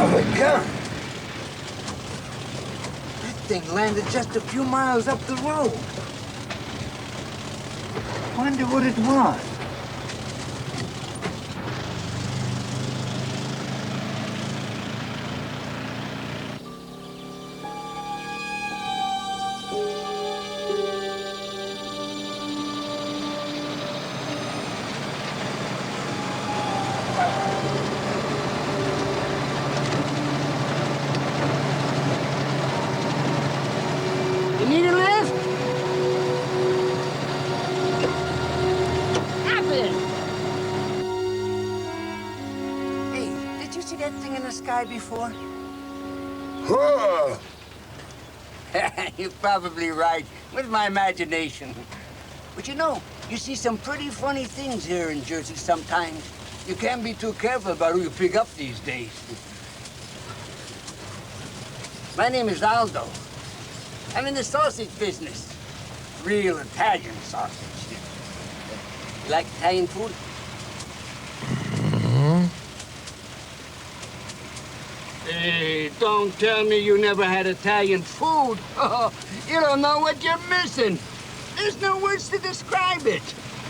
of a gun. That thing landed just a few miles up the road. Wonder what it was. You need a lift? Happened. Hey, did you see that thing in the sky before? Whoa! You're probably right, with my imagination. But you know, you see some pretty funny things here in Jersey sometimes. You can't be too careful about who you pick up these days. My name is Aldo. I'm in the sausage business. Real Italian sausage. You like Italian food? Hey, don't tell me you never had Italian food. Oh, you don't know what you're missing. There's no words to describe it.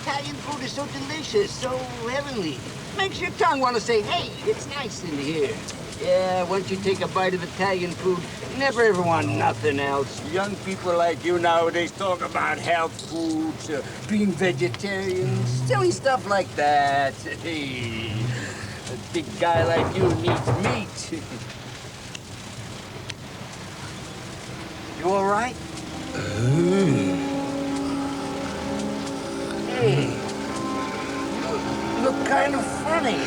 Italian food is so delicious, so heavenly. Makes your tongue want to say, hey, it's nice in here. Yeah, once you take a bite of Italian food, you never ever want nothing else. Young people like you nowadays talk about health foods, being vegetarians, silly stuff like that. Hey, a big guy like you needs meat. You all right? Hey, you look kind of funny.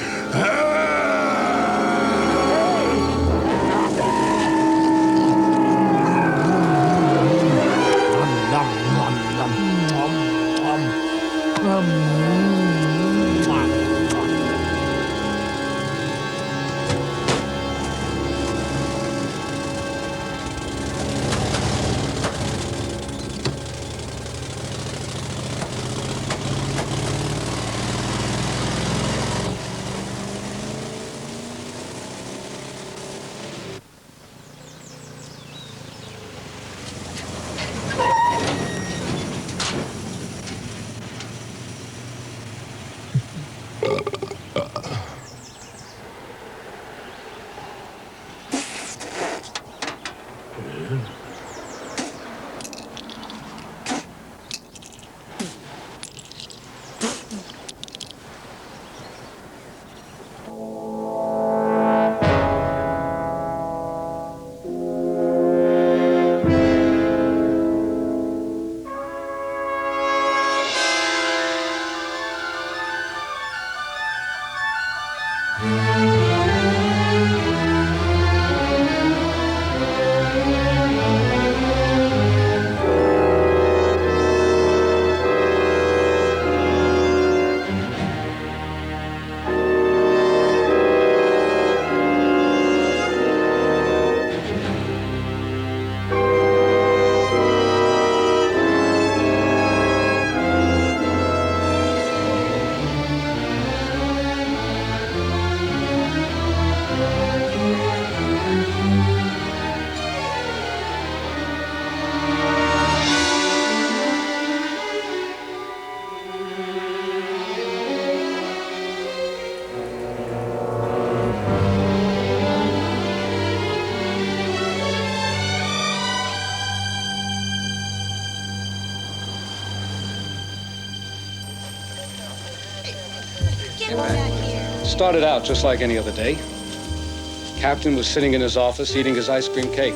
Started out just like any other day. Captain was sitting in his office eating his ice cream cake.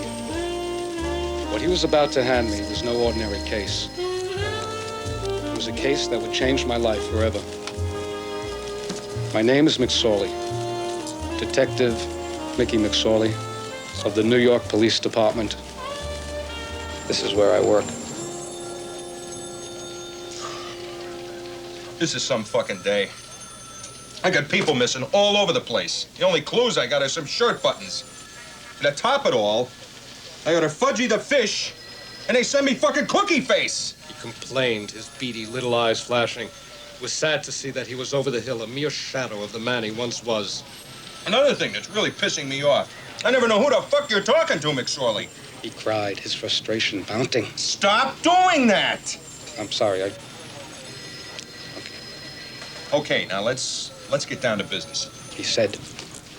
What he was about to hand me was no ordinary case. It was a case that would change my life forever. My name is McSorley, Detective Mickey McSorley of the New York Police Department. This is where I work. This is some fucking day. I got people missing all over the place. The only clues I got are some shirt buttons. And to top it all, I got a Fudgy the fish, and they send me fucking Cookie Face. He complained, his beady little eyes flashing. It was sad to see that he was over the hill, a mere shadow of the man he once was. Another thing that's really pissing me off. I never know who the fuck you're talking to, McSorley. He cried, his frustration mounting. Stop doing that! I'm sorry, Okay, now let's get down to business. He said.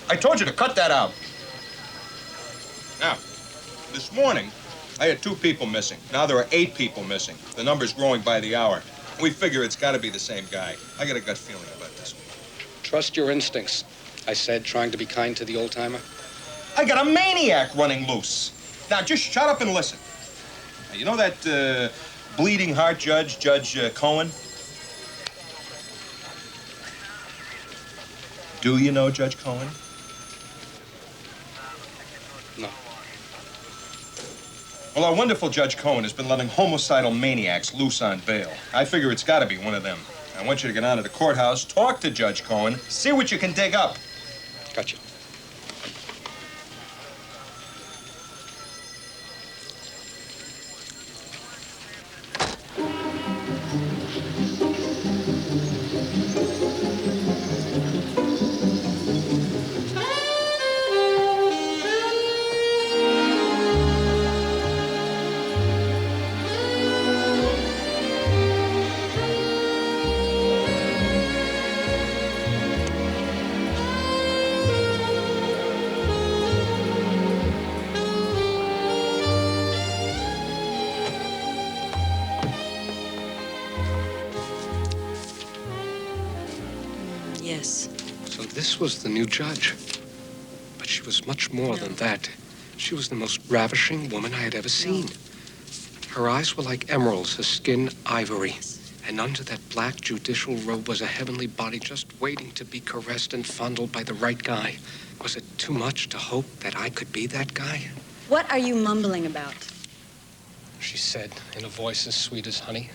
I told you to cut that out. Now, this morning, I had 2 people missing. Now there are 8 people missing. The number's growing by the hour. We figure it's got to be the same guy. I got a gut feeling about this. Trust your instincts, I said, trying to be kind to the old-timer. I got a maniac running loose. Now, just shut up and listen. Now, you know that bleeding heart judge, Judge Cohen? Do you know Judge Cohen? No. Well, our wonderful Judge Cohen has been letting homicidal maniacs loose on bail. I figure it's got to be one of them. I want you to get down to the courthouse, talk to Judge Cohen, see what you can dig up. Gotcha. Yes. So this was the new judge. But she was much more than that. She was the most ravishing woman I had ever seen. Her eyes were like emeralds, her skin ivory. And under that black judicial robe was a heavenly body just waiting to be caressed and fondled by the right guy. Was it too much to hope that I could be that guy? What are you mumbling about? She said in a voice as sweet as honey.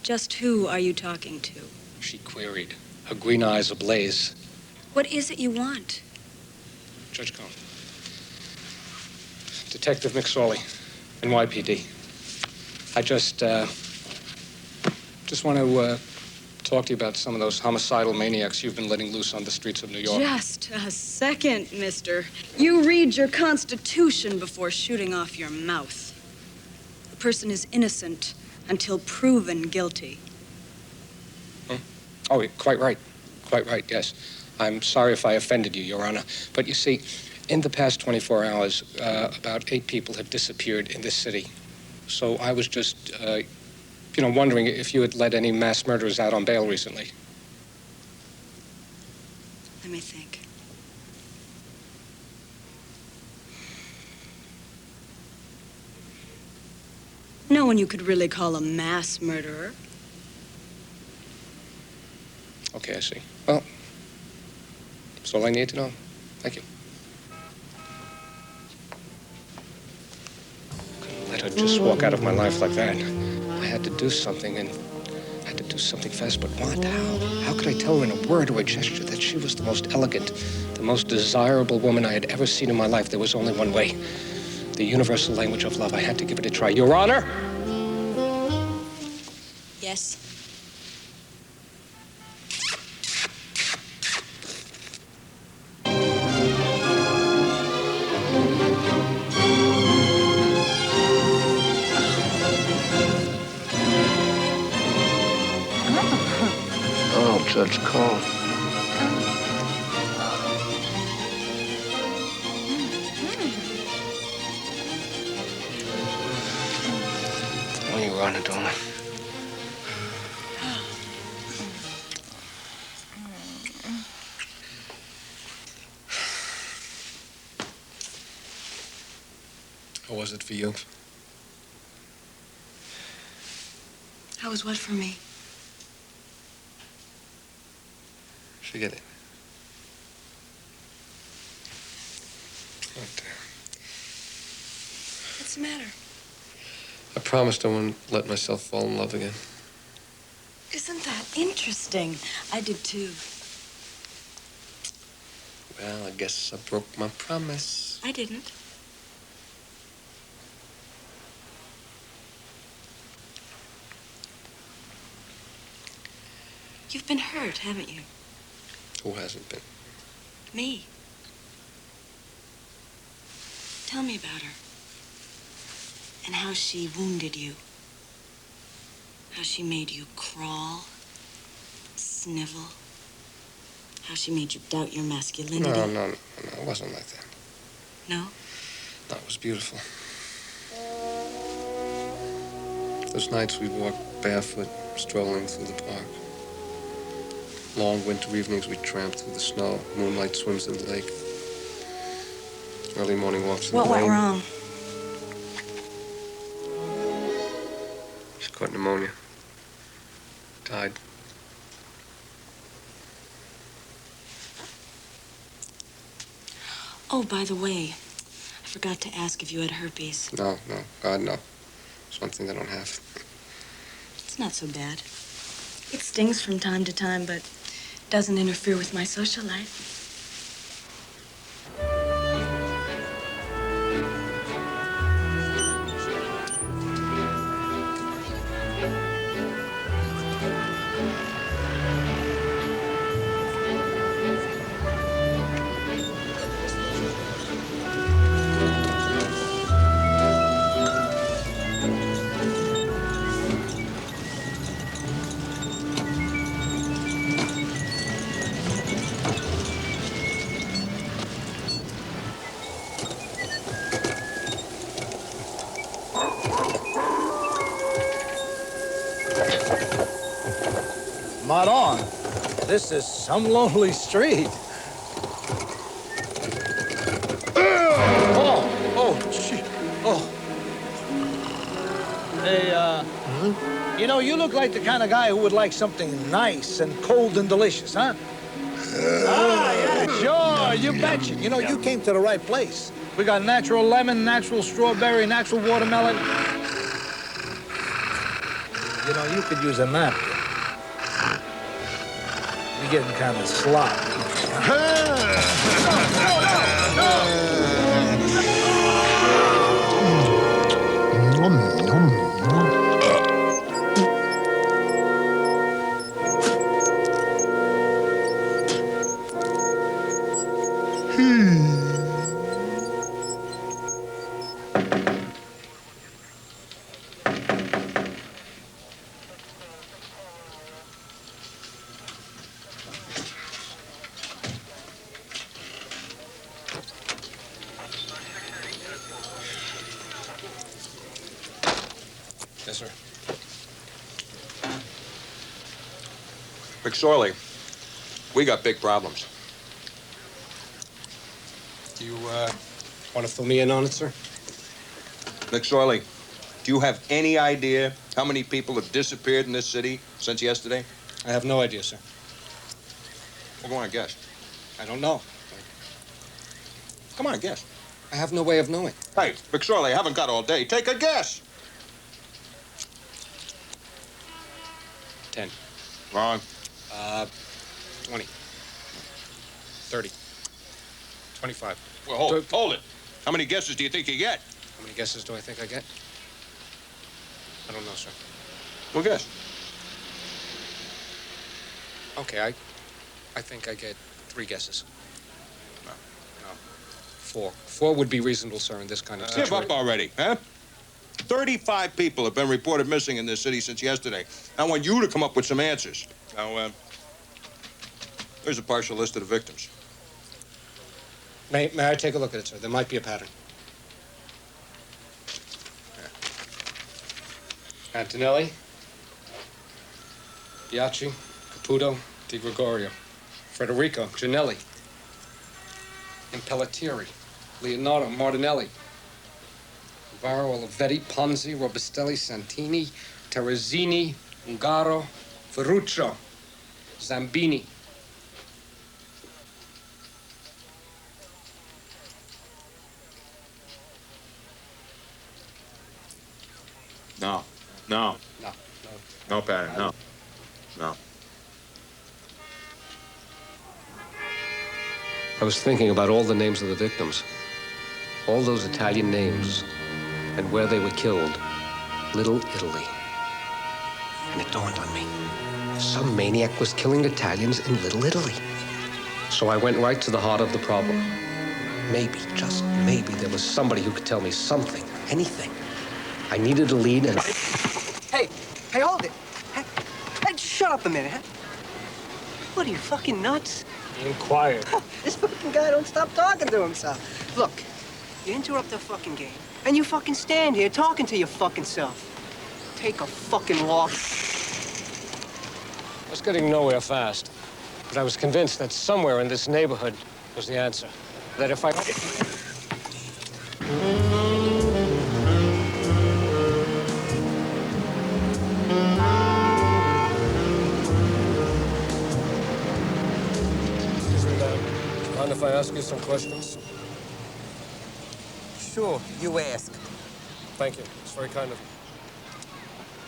Just who are you talking to? She queried, her green eyes ablaze. What is it you want? Judge Cohen. Detective McSorley, NYPD. I just want to talk to you about some of those homicidal maniacs you've been letting loose on the streets of New York. Just a second, mister. You read your Constitution before shooting off your mouth. A person is innocent until proven guilty. Oh, quite right. Quite right, yes. I'm sorry if I offended you, Your Honor. But you see, in the past 24 hours, about 8 people have disappeared in this city. So I was just, wondering if you had let any mass murderers out on bail recently. Let me think. No one you could really call a mass murderer. Okay, I see. Well, that's all I need to know. Thank you. Couldn't let her just walk out of my life like that. I had to do something, and I had to do something fast, but what? How? How could I tell her in a word or a gesture that she was the most elegant, the most desirable woman I had ever seen in my life? There was only one way. The universal language of love. I had to give it a try. Your Honor? Yes. Oh, Judge Cohen. Oh, Your Honor, darling. How was it for you? How was what for me? Forget it. What? What's the matter? I promised I wouldn't let myself fall in love again. Isn't that interesting? I did too. Well, I guess I broke my promise. I didn't. You've been hurt, haven't you? Who hasn't been? Me. me about her. And how she wounded you. How she made you crawl, snivel. How she made you doubt your masculinity. No, it wasn't like that. No? No, it was beautiful. Those nights we'd walk barefoot, strolling through the park. Long winter evenings we'd tramp through the snow. Moonlight swims in the lake. Early morning walks in the rain. What went wrong? She caught pneumonia. Died. Oh, by the way, I forgot to ask if you had herpes. No, God, no. It's one thing I don't have. It's not so bad. It stings from time to time, but doesn't interfere with my social life. Not on. This is some lonely street. Gee. Oh. Hey, you know, you look like the kind of guy who would like something nice and cold and delicious, huh? Yeah, sure, you betcha. You know, you came to the right place. We got natural lemon, natural strawberry, natural watermelon. You know, you could use a napkin. You're getting kind of sloppy. Yes, sir. McSorley, we got big problems. You, want to fill me in on it, sir? McSorley, do you have any idea how many people have disappeared in this city since yesterday? I have no idea, sir. Well, go on, guess. I don't know. Come on, guess. I have no way of knowing. Hey, McSorley, I haven't got all day. Take a guess. 10. Wrong. 20. 30. 25. Well, hold it. How many guesses do you think you get? How many guesses do I think I get? I don't know, sir. Well, guess. Okay, I think I get 3 guesses. No. 4. 4 would be reasonable, sir, in this kind of situation. Give up already, huh? 35 people have been reported missing in this city since yesterday. I want you to come up with some answers. Now, here's a partial list of the victims. May I take a look at it, sir? There might be a pattern. Antonelli, Biaggi, Caputo, Di Gregorio, Federico, Gianelli, Impellettieri, Leonardo, Martinelli, Navarro, Olivetti, Ponzi, Robustelli, Santini, Terrazzini, Ungaro, Ferruccio, Zambini. No. No. No pattern, no. No. I was thinking about all the names of the victims. All those Italian names. And where they were killed. Little Italy. And it dawned on me. Some maniac was killing Italians in Little Italy. So I went right to the heart of the problem. maybe, just maybe, there was somebody who could tell me something, anything. I needed a lead and... Hey, hold it. Hey, shut up a minute, huh? What, are you fucking nuts? Being quiet. This fucking guy don't stop talking to himself. Look, you interrupt the fucking game, and you fucking stand here talking to your fucking self. Take a fucking walk. I was getting nowhere fast, but I was convinced that somewhere in this neighborhood was the answer. That if I... Mind if I ask you some questions? Sure, you ask. Thank you. It's very kind of you.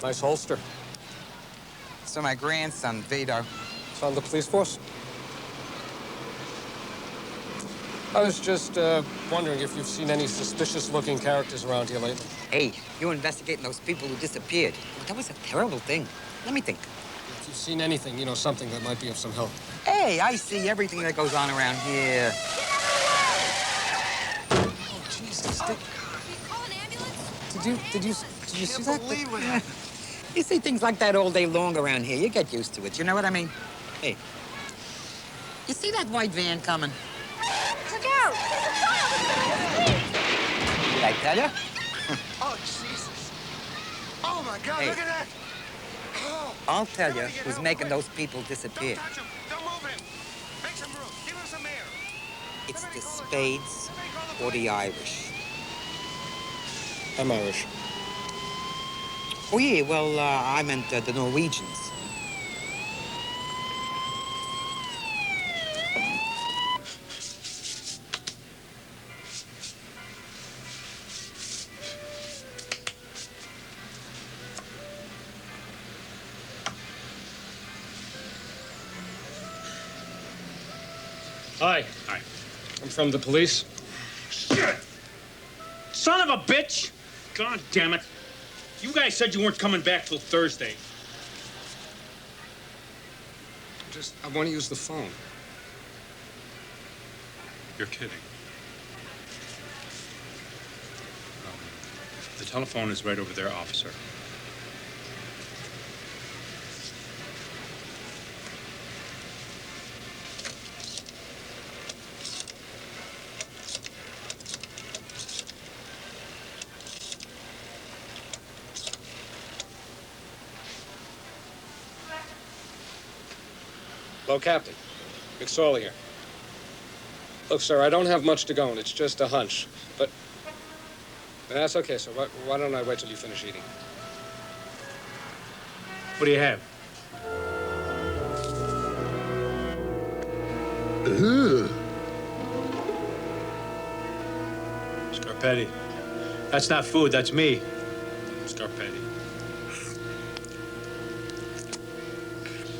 Nice holster. So my grandson, Vito. It's on the police force? I was just wondering if you've seen any suspicious-looking characters around here lately. Hey, you investigating those people who disappeared. That was a terrible thing. Let me think. If you've seen anything, you know, something that might be of some help. Hey, I see everything that goes on around here. Oh, Jesus. Did you see that? Believe what happened. You see things like that all day long around here. You get used to it. You know what I mean? Hey, you see that white van coming? Look out! There's a child! Did I tell you? Oh, Jesus. Oh, my God, Hey. look at that. Oh. I'll tell you who's making those people disappear. Don't touch him. Don't move him. Make some room. Give him some air. It's the Spades or the Irish. I'm Irish. Oh, yeah, well, I meant the Norwegians. Hi. Hi. I'm from the police. Shit! Son of a bitch! God damn it. You guys said you weren't coming back till Thursday. I want to use the phone. You're kidding. The telephone is right over there, officer. Hello, Captain. McSorley here. Look, sir, I don't have much to go, and it's just a hunch. But that's okay, sir. Why don't I wait till you finish eating? What do you have? Scarpetti. That's not food, that's me. Scarpetti.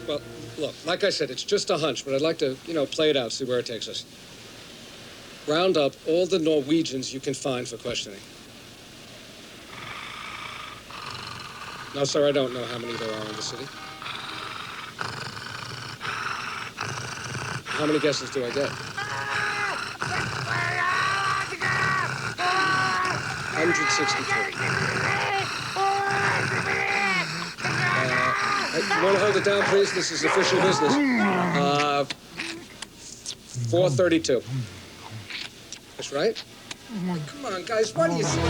Well, look, like I said, it's just a hunch, but I'd like to, play it out, see where it takes us. Round up all the Norwegians you can find for questioning. No, sir, I don't know how many there are in the city. How many guesses do I get? 163. You want to hold it down, please? This is official business. 432. That's right? Come on, guys, what do you say?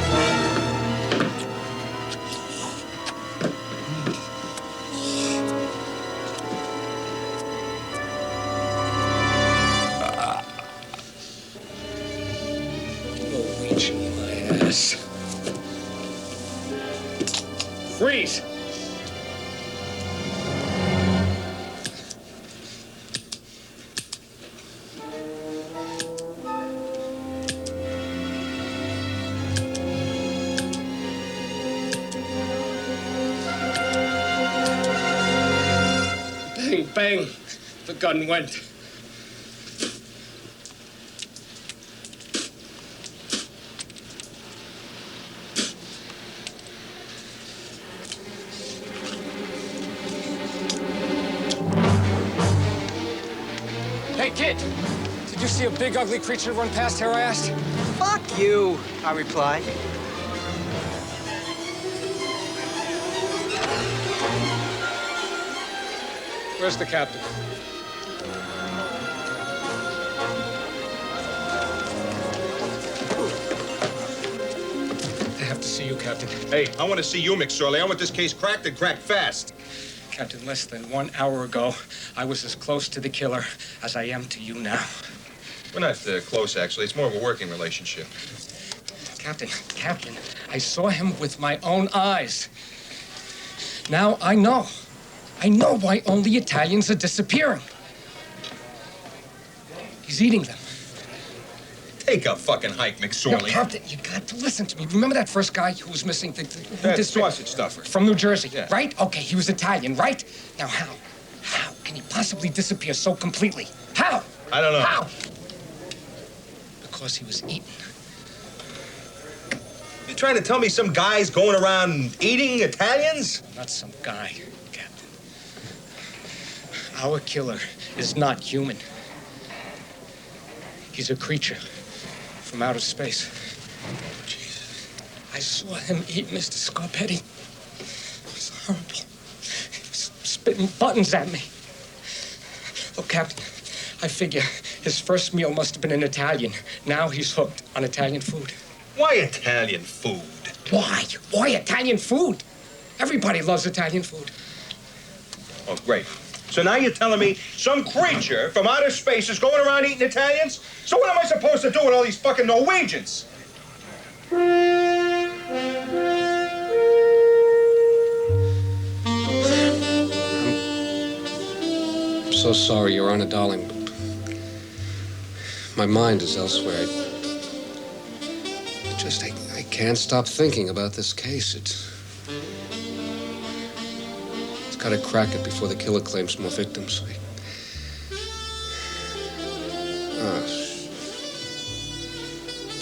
Norwegian, my ass. Freeze! Bang, bang, the gun went. Hey, kid, did you see a big, ugly creature run past here, I asked? Fuck you, I replied. Where's the captain? I have to see you, Captain. Hey, I want to see you, McSorley. I want this case cracked and cracked fast. Captain, less than 1 hour ago, I was as close to the killer as I am to you now. We're not close, actually. It's more of a working relationship. Captain, I saw him with my own eyes. Now I know. I know why only Italians are disappearing. He's eating them. Take a fucking hike, McSorley. No, Captain, you got to listen to me. Remember that first guy who was missing? That sausage stuffer. From New Jersey, yeah. Right? Okay, he was Italian, right? Now, how? How can he possibly disappear so completely? How? I don't know. How? Because he was eaten. You trying to tell me some guy's going around eating Italians? Not some guy, Captain. Our killer is not human. He's a creature from outer space. Jesus. I saw him eat Mr. Scarpetti. It was horrible. He was spitting buttons at me. Look, Captain, I figure his first meal must have been in Italian. Now he's hooked on Italian food. Why Italian food? Why? Why Italian food? Everybody loves Italian food. Oh, great. So now you're telling me some creature from outer space is going around eating Italians? So what am I supposed to do with all these fucking Norwegians? I'm so sorry, Your Honor, darling, but my mind is elsewhere. I can't stop thinking about this case. It's got to crack it before the killer claims more victims.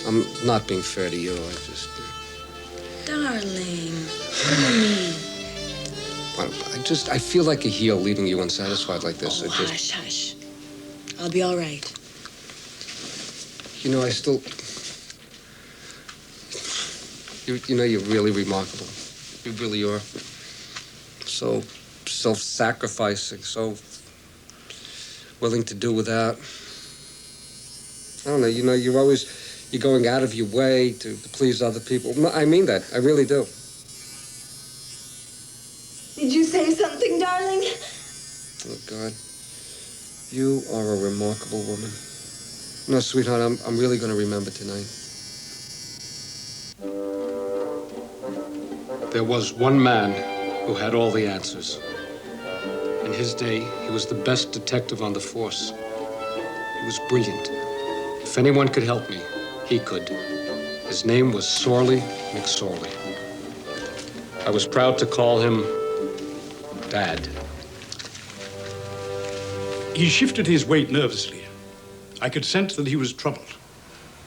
I'm not being fair to you. Darling. I feel like a heel leaving you unsatisfied like this. Oh, hush, hush. I'll be all right. You know, you're really remarkable. You really are. So self-sacrificing, so willing to do without. I don't know, you're going out of your way to please other people. No, I mean that. I really do. Did you say something, darling? Oh, God. You are a remarkable woman. No, sweetheart, I'm really going to remember tonight. There was one man who had all the answers. In his day, he was the best detective on the force. He was brilliant. If anyone could help me, he could. His name was Sorley McSorley. I was proud to call him Dad. He shifted his weight nervously. I could sense that he was troubled.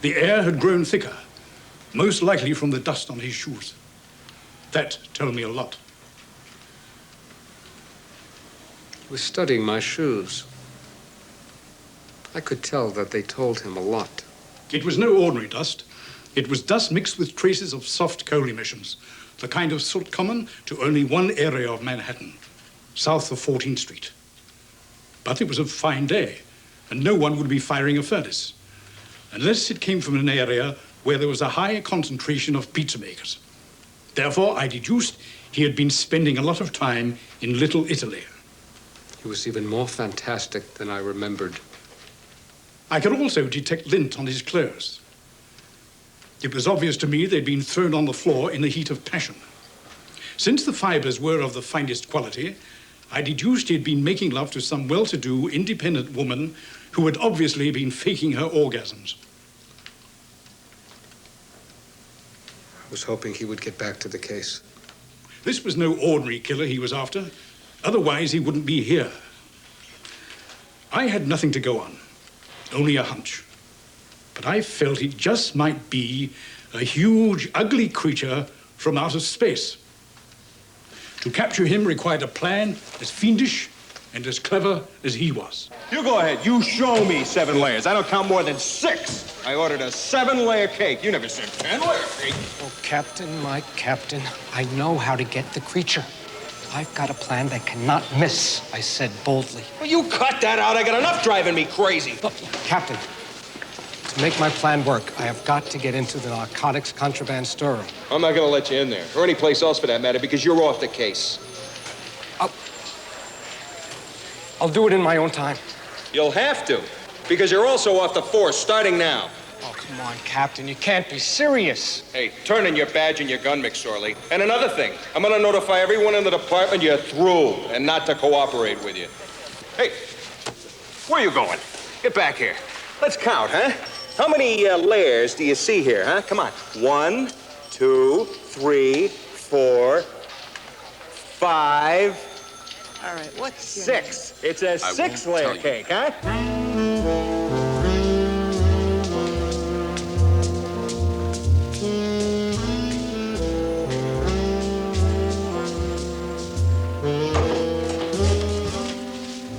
The air had grown thicker, most likely from the dust on his shoes. That told me a lot. He was studying my shoes. I could tell that they told him a lot. It was no ordinary dust. It was dust mixed with traces of soft coal emissions, the kind of soot common to only one area of Manhattan, south of 14th Street. But it was a fine day, and no one would be firing a furnace, unless it came from an area where there was a high concentration of pizza makers. Therefore, I deduced he had been spending a lot of time in Little Italy. He was even more fantastic than I remembered. I could also detect lint on his clothes. It was obvious to me they'd been thrown on the floor in the heat of passion. Since the fibers were of the finest quality, I deduced he'd been making love to some well-to-do, independent woman who had obviously been faking her orgasms. I was hoping he would get back to the case. This was no ordinary killer he was after. Otherwise, he wouldn't be here. I had nothing to go on, only a hunch. But I felt it just might be a huge, ugly creature from outer space. To capture him required a plan as fiendish and as clever as he was. You go ahead. You show me 7 layers. I don't count more than 6. I ordered a 7-layer cake. You never said 10-layer cake. Oh, Captain, my captain, I know how to get the creature. I've got a plan that cannot miss, I said boldly. Well, you cut that out. I got enough driving me crazy. Look, Captain, to make my plan work, I have got to get into the narcotics contraband storeroom. I'm not going to let you in there, or any place else for that matter, because you're off the case. I'll do it in my own time. You'll have to, because you're also off the force, starting now. Oh, come on, Captain. You can't be serious. Hey, turn in your badge and your gun, McSorley. And another thing, I'm going to notify everyone in the department you're through and not to cooperate with you. Hey, where you going? Get back here. Let's count, huh? How many layers do you see here, huh? Come on. 1, 2, 3, 4, 5. All right, what's 6. It's a 6-layer cake, huh?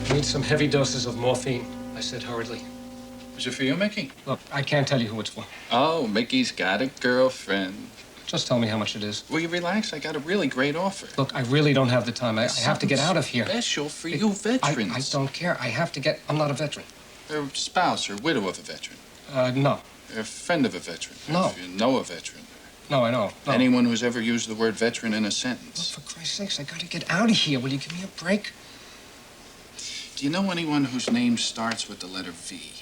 I need some heavy doses of morphine, I said hurriedly. Was it for you, Mickey? Look, I can't tell you who it's for. Oh, Mickey's got a girlfriend. Just tell me how much it is. Will you relax? I got a really great offer. Look, I really don't have the time. I have to get out of here. Special for you veterans. I don't care. I have to get... I'm not a veteran. A spouse or widow of a veteran. No. A friend of a veteran. No. If you know a veteran. No, I know. No. Anyone who's ever used the word veteran in a sentence. Look, for Christ's sakes, I gotta get out of here. Will you give me a break? Do you know anyone whose name starts with the letter V?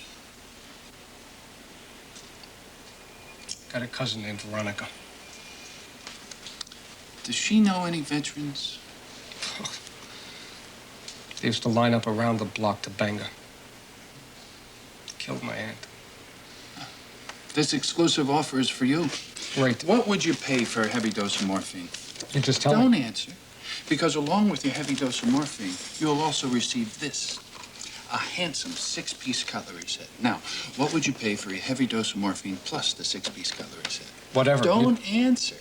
Got a cousin named Veronica. Does she know any veterans? They used to line up around the block to bang her. Killed my aunt. This exclusive offer is for you. Great. What would you pay for a heavy dose of morphine? You just tell Don't me. answer. Because along with your heavy dose of morphine, you'll also receive this. A handsome 6-piece cutlery set. Now, what would you pay for a heavy dose of morphine plus the 6-piece cutlery set? Whatever. Don't answer.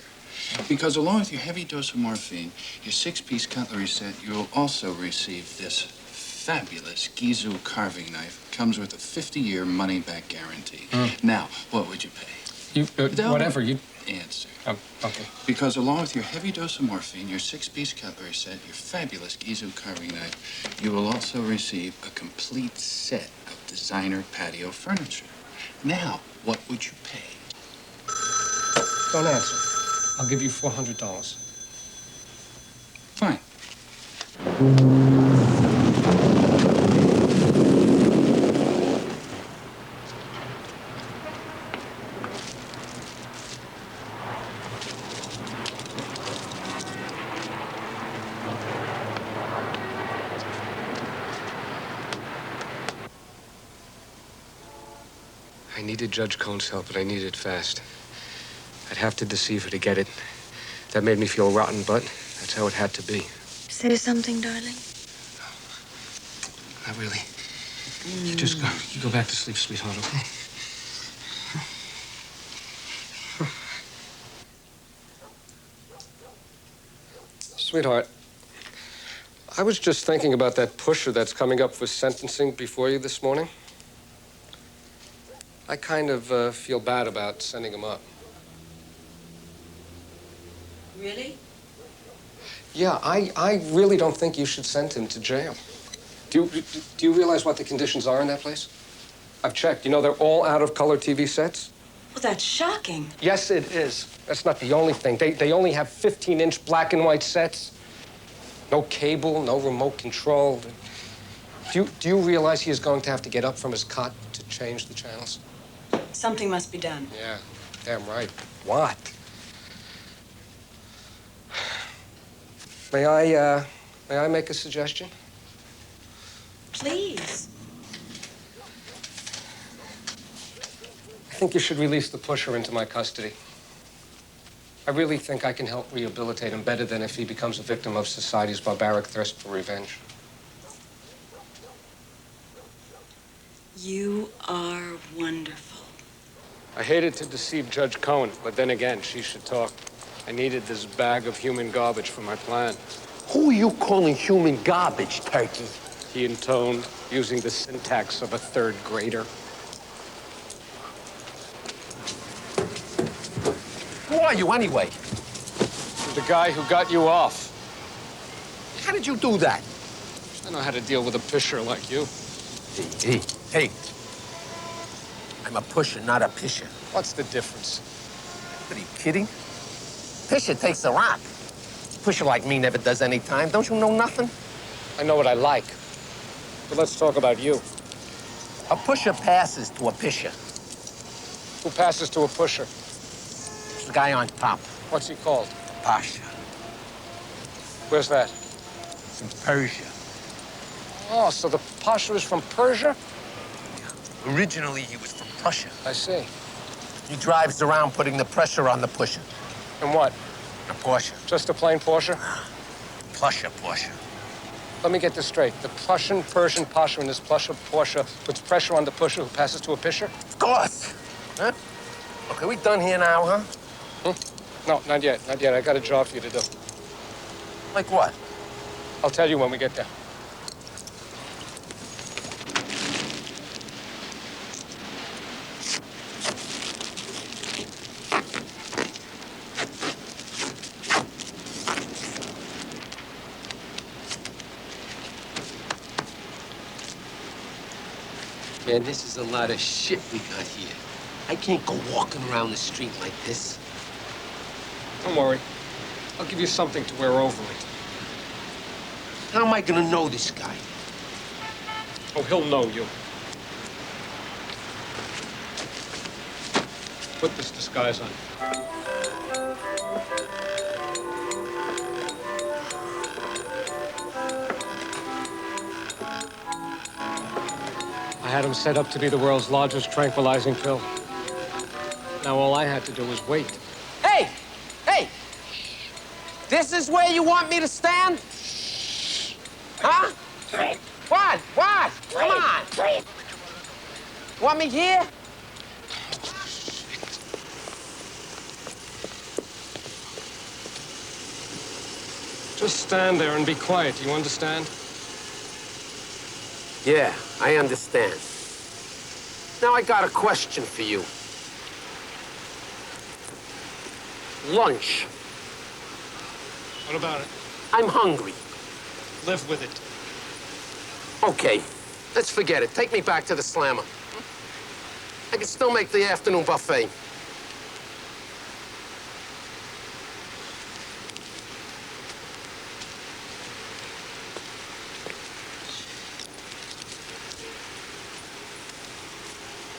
Because along with your heavy dose of morphine, your 6-piece cutlery set, you'll also receive this fabulous Gizu carving knife. Comes with a 50-year money-back guarantee. Now, what would you pay? Whatever. You answer. Okay. Because along with your heavy dose of morphine, your 6-piece cutlery set, your fabulous Gizu carving knife, you will also receive a complete set of designer patio furniture. Now, what would you pay? Don't answer. I'll give you $400. Fine. I needed Judge Cohn's help, but I needed it fast. I'd have to deceive her to get it. That made me feel rotten, but that's how it had to be. Say something, darling. Not really. You just go. You go back to sleep, sweetheart, okay? Sweetheart, I was just thinking about that pusher that's coming up for sentencing before you this morning. I kind of feel bad about sending him up. Really? Yeah, I really don't think you should send him to jail. Do you realize what the conditions are in that place? I've checked. You know, they're all out-of-color TV sets. Well, that's shocking. Yes, it is. That's not the only thing. They only have 15-inch black and white sets. No cable, no remote control. Do you realize he is going to have to get up from his cot to change the channels? Something must be done. Yeah, damn right. What? May I make a suggestion? Please. I think you should release the pusher into my custody. I really think I can help rehabilitate him better than if he becomes a victim of society's barbaric thirst for revenge. You are wonderful. I hated to deceive Judge Cohen, but then again, she should talk. I needed this bag of human garbage for my plan. Who are you calling human garbage, Turkey? He intoned, using the syntax of a third grader. Who are you, anyway? The guy who got you off. How did you do that? I know how to deal with a pisher like you. Hey. I'm a pusher, not a pisher. What's the difference? What, are you kidding? Pisher takes a rock. Pusher like me never does any time. Don't you know nothing? I know what I like. But let's talk about you. A pusher passes to a pisher. Who passes to a pusher? It's the guy on top. What's he called? Pasha. Where's that? From Persia. Oh, so the Pasha is from Persia? Yeah. Originally, he was from Prussia. I see. He drives around putting the pressure on the pusher. And what? A Porsche. Just a plain Porsche? Plusher Porsche. Let me get this straight. The Prussian, Persian Pasha in this plusher Porsche puts pressure on the pusher who passes to a pisher? Of course. Huh? Okay, we done here now, huh? No, not yet. Not yet. I got a job for you to do. Like what? I'll tell you when we get there. Man, this is a lot of shit we got here. I can't go walking around the street like this. Don't worry. I'll give you something to wear over it. How am I gonna know this guy? Oh, he'll know you. Put this disguise on. I had him set up to be the world's largest tranquilizing pill. Now all I had to do was wait. Hey! Hey! This is where you want me to stand? Huh? What? What? Come on! Want me here? Just stand there and be quiet, do you understand? Yeah, I understand. Now I got a question for you. Lunch. What about it? I'm hungry. Live with it. Okay, let's forget it. Take me back to the Slammer. I can still make the afternoon buffet.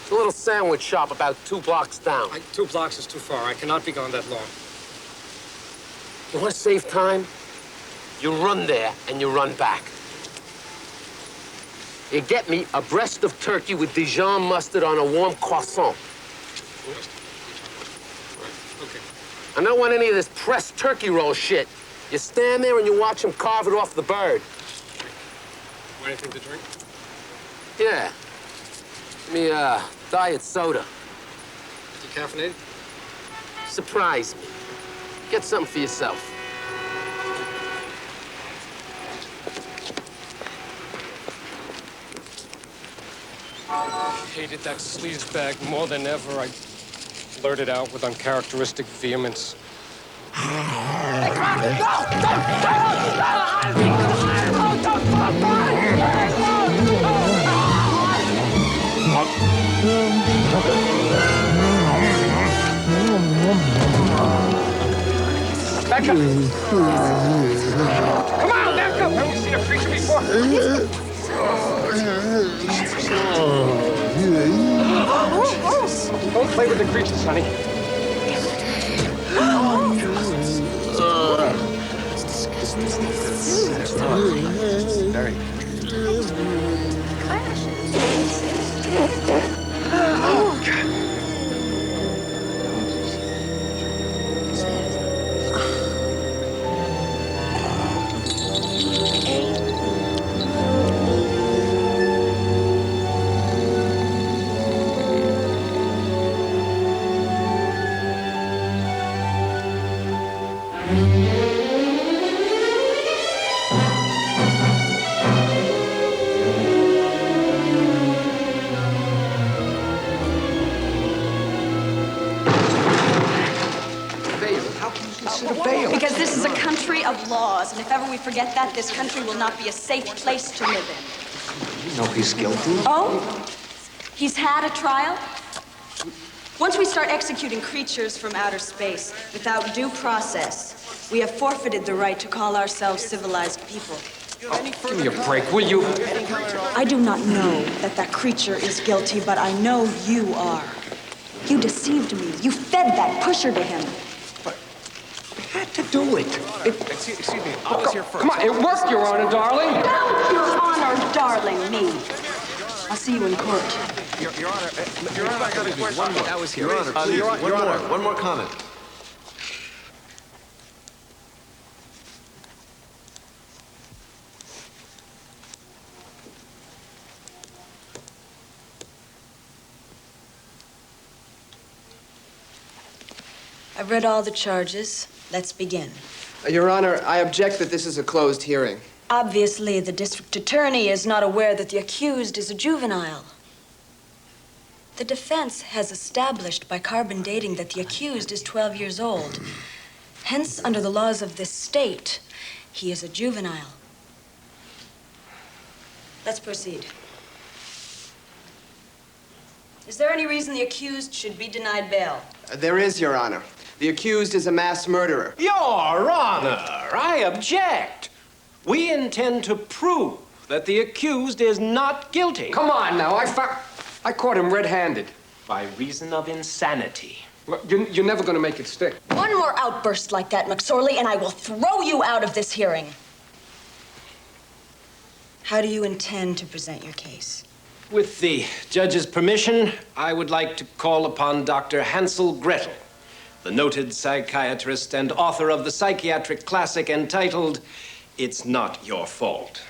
It's a little sandwich shop about 2 blocks down. 2 blocks is too far. I cannot be gone that long. You want to save time? You run there and you run back. You get me a breast of turkey with Dijon mustard on a warm croissant. Okay. I don't want any of this pressed turkey roll shit. You stand there and you watch him carve it off the bird. Want anything to drink? Yeah. Give me a diet soda. Decaffeinated? Surprise me. Get something for yourself. I hated that sleaze bag more than ever. I blurted out with uncharacteristic vehemence. Back up! Come on, back up! Have you seen a creature before? Don't play with the creatures, honey. Very. Oh, God. solicitor bail? Because this is a country of laws, and if ever we forget that, this country will not be a safe place to live in. You know he's guilty. Oh? He's had a trial? Once we start executing creatures from outer space without due process, we have forfeited the right to call ourselves civilized people. Give me a break, will you? I do not know that that creature is guilty, but I know you are. You deceived me. You fed that pusher to him. I had to do it. Excuse me, I was here first. Come on, it worked, Your Honor, darling. Don't, Your Honor, darling me. I'll see you in court. Your Honor, one more. I was here. Your Honor, please, one more comment. I've read all the charges. Let's begin. Your Honor, I object that this is a closed hearing. Obviously, the district attorney is not aware that the accused is a juvenile. The defense has established by carbon dating that the accused is 12 years old. Hence, under the laws of this state, he is a juvenile. Let's proceed. Is there any reason the accused should be denied bail? There is, Your Honor. The accused is a mass murderer. Your Honor, I object. We intend to prove that the accused is not guilty. Come on now, I caught him red-handed. By reason of insanity. Well, you're never going to make it stick. One more outburst like that, McSorley, and I will throw you out of this hearing. How do you intend to present your case? With the judge's permission, I would like to call upon Dr. Hansel Gretel, the noted psychiatrist and author of the psychiatric classic entitled It's Not Your Fault.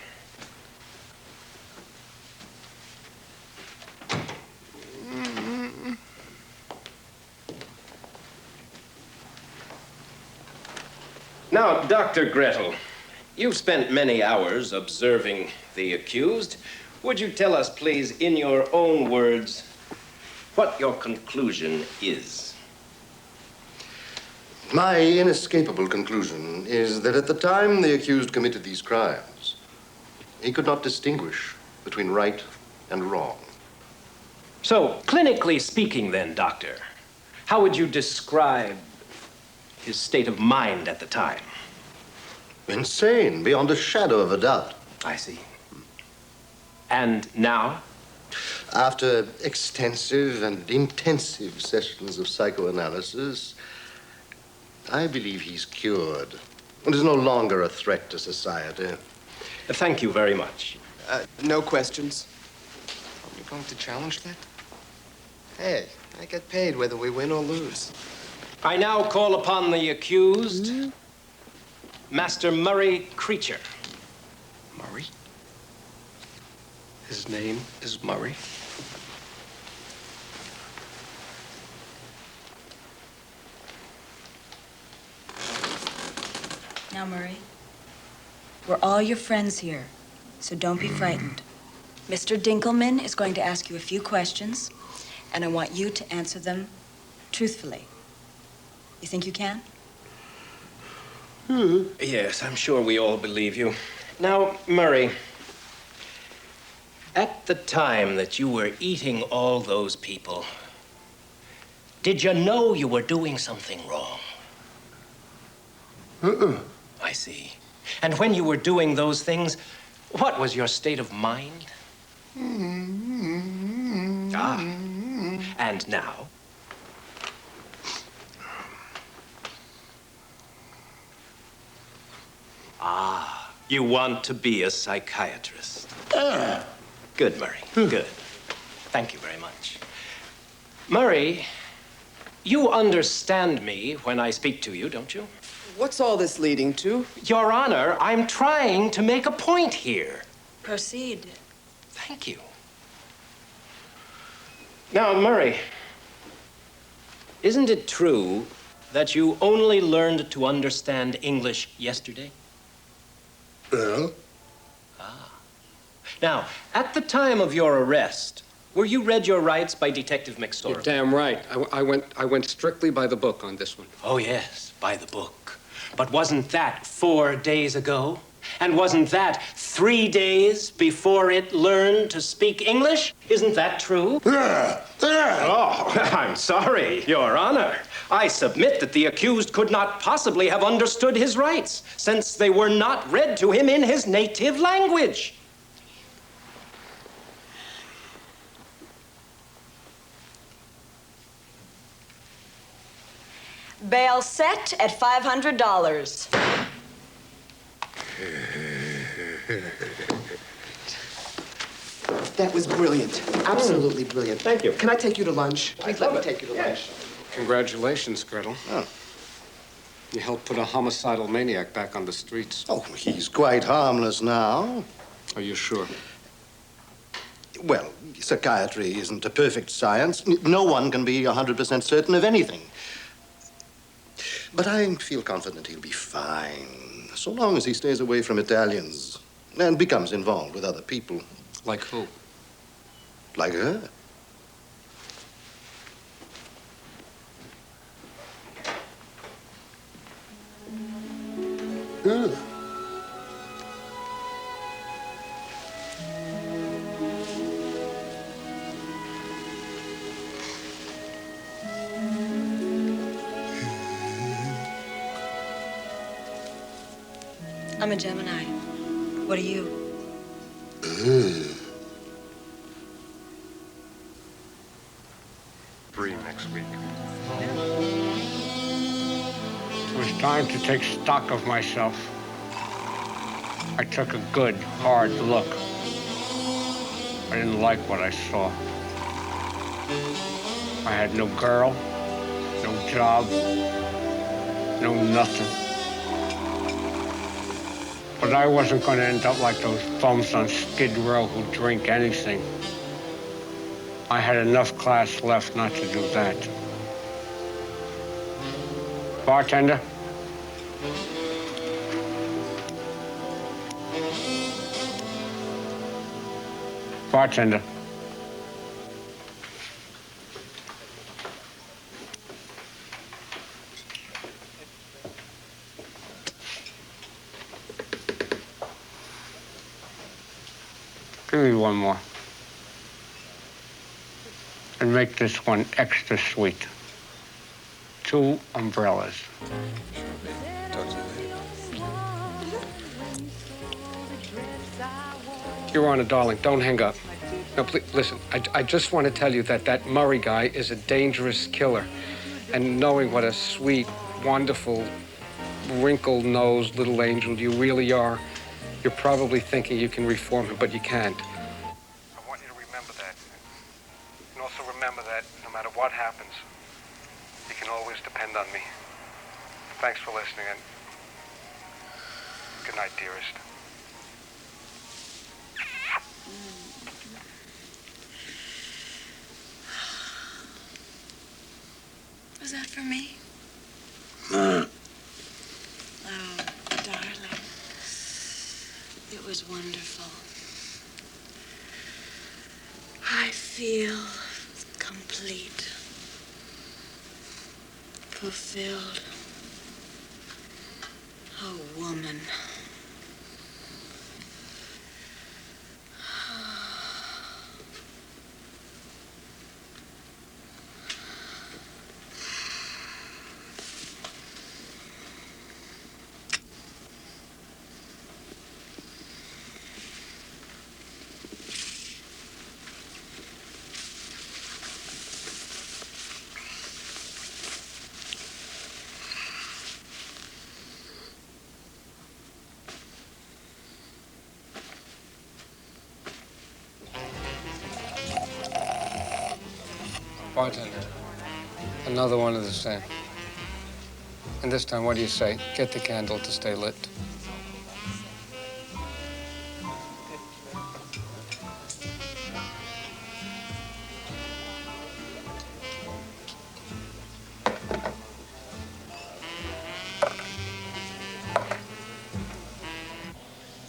Now, Dr. Gretel, you've spent many hours observing the accused. Would you tell us, please, in your own words, what your conclusion is? My inescapable conclusion is that at the time the accused committed these crimes, he could not distinguish between right and wrong. So, clinically speaking then, Doctor, how would you describe his state of mind at the time? Insane, beyond a shadow of a doubt. I see. And now? After extensive and intensive sessions of psychoanalysis, I believe he's cured and is no longer a threat to society. Thank you very much. No questions. Are you going to challenge that? Hey, I get paid whether we win or lose. I now call upon the accused, Master Murray Creature. Murray? His name is Murray? Now, Murray, we're all your friends here, so don't be frightened. Mr. Dinkelman is going to ask you a few questions, and I want you to answer them truthfully. You think you can? Yes, I'm sure we all believe you. Now, Murray, at the time that you were eating all those people, did you know you were doing something wrong? I see. And when you were doing those things, what was your state of mind? Ah. And now? Ah, you want to be a psychiatrist. Good, Murray. Good. Thank you very much. Murray, you understand me when I speak to you, don't you? What's all this leading to? Your Honor, I'm trying to make a point here. Proceed. Thank you. Now, Murray, isn't it true that you only learned to understand English yesterday? Well? Ah. Now, at the time of your arrest, were you read your rights by Detective McSorley? You're damn right. I went strictly by the book on this one. Oh, yes, by the book. But wasn't that 4 days ago? And wasn't that 3 days before it learned to speak English? Isn't that true? Oh, I'm sorry, Your Honor. I submit that the accused could not possibly have understood his rights, since they were not read to him in his native language. Bail set at $500. That was brilliant. Absolutely brilliant. Thank you. Can I take you to lunch? Please let me take you to lunch. Congratulations, Gretel. Oh. You helped put a homicidal maniac back on the streets. Oh, he's quite harmless now. Are you sure? Well, psychiatry isn't a perfect science. No one can be 100% certain of anything. But I feel confident he'll be fine, so long as he stays away from Italians and becomes involved with other people. Like who? Like her. Her. I'm a Gemini. What are you? Free next week. It was time to take stock of myself. I took a good, hard look. I didn't like what I saw. I had no girl, no job, no nothing. But I wasn't going to end up like those bums on Skid Row who drink anything. I had enough class left not to do that. Bartender? Bartender. Give me one more. And make this one extra sweet. 2 umbrellas. Your Honor, darling, don't hang up. No, please, listen, I just want to tell you that that Murray guy is a dangerous killer. And knowing what a sweet, wonderful, wrinkled-nosed little angel you really are, you're probably thinking you can reform him, but you can't. I want you to remember that. And also remember that no matter what happens, you can always depend on me. Thanks for listening, and good night, dearest. Was that for me? Oh, darling. It was wonderful. I feel complete, fulfilled. A woman. Bartender, another one of the same. And this time, what do you say? Get the candle to stay lit.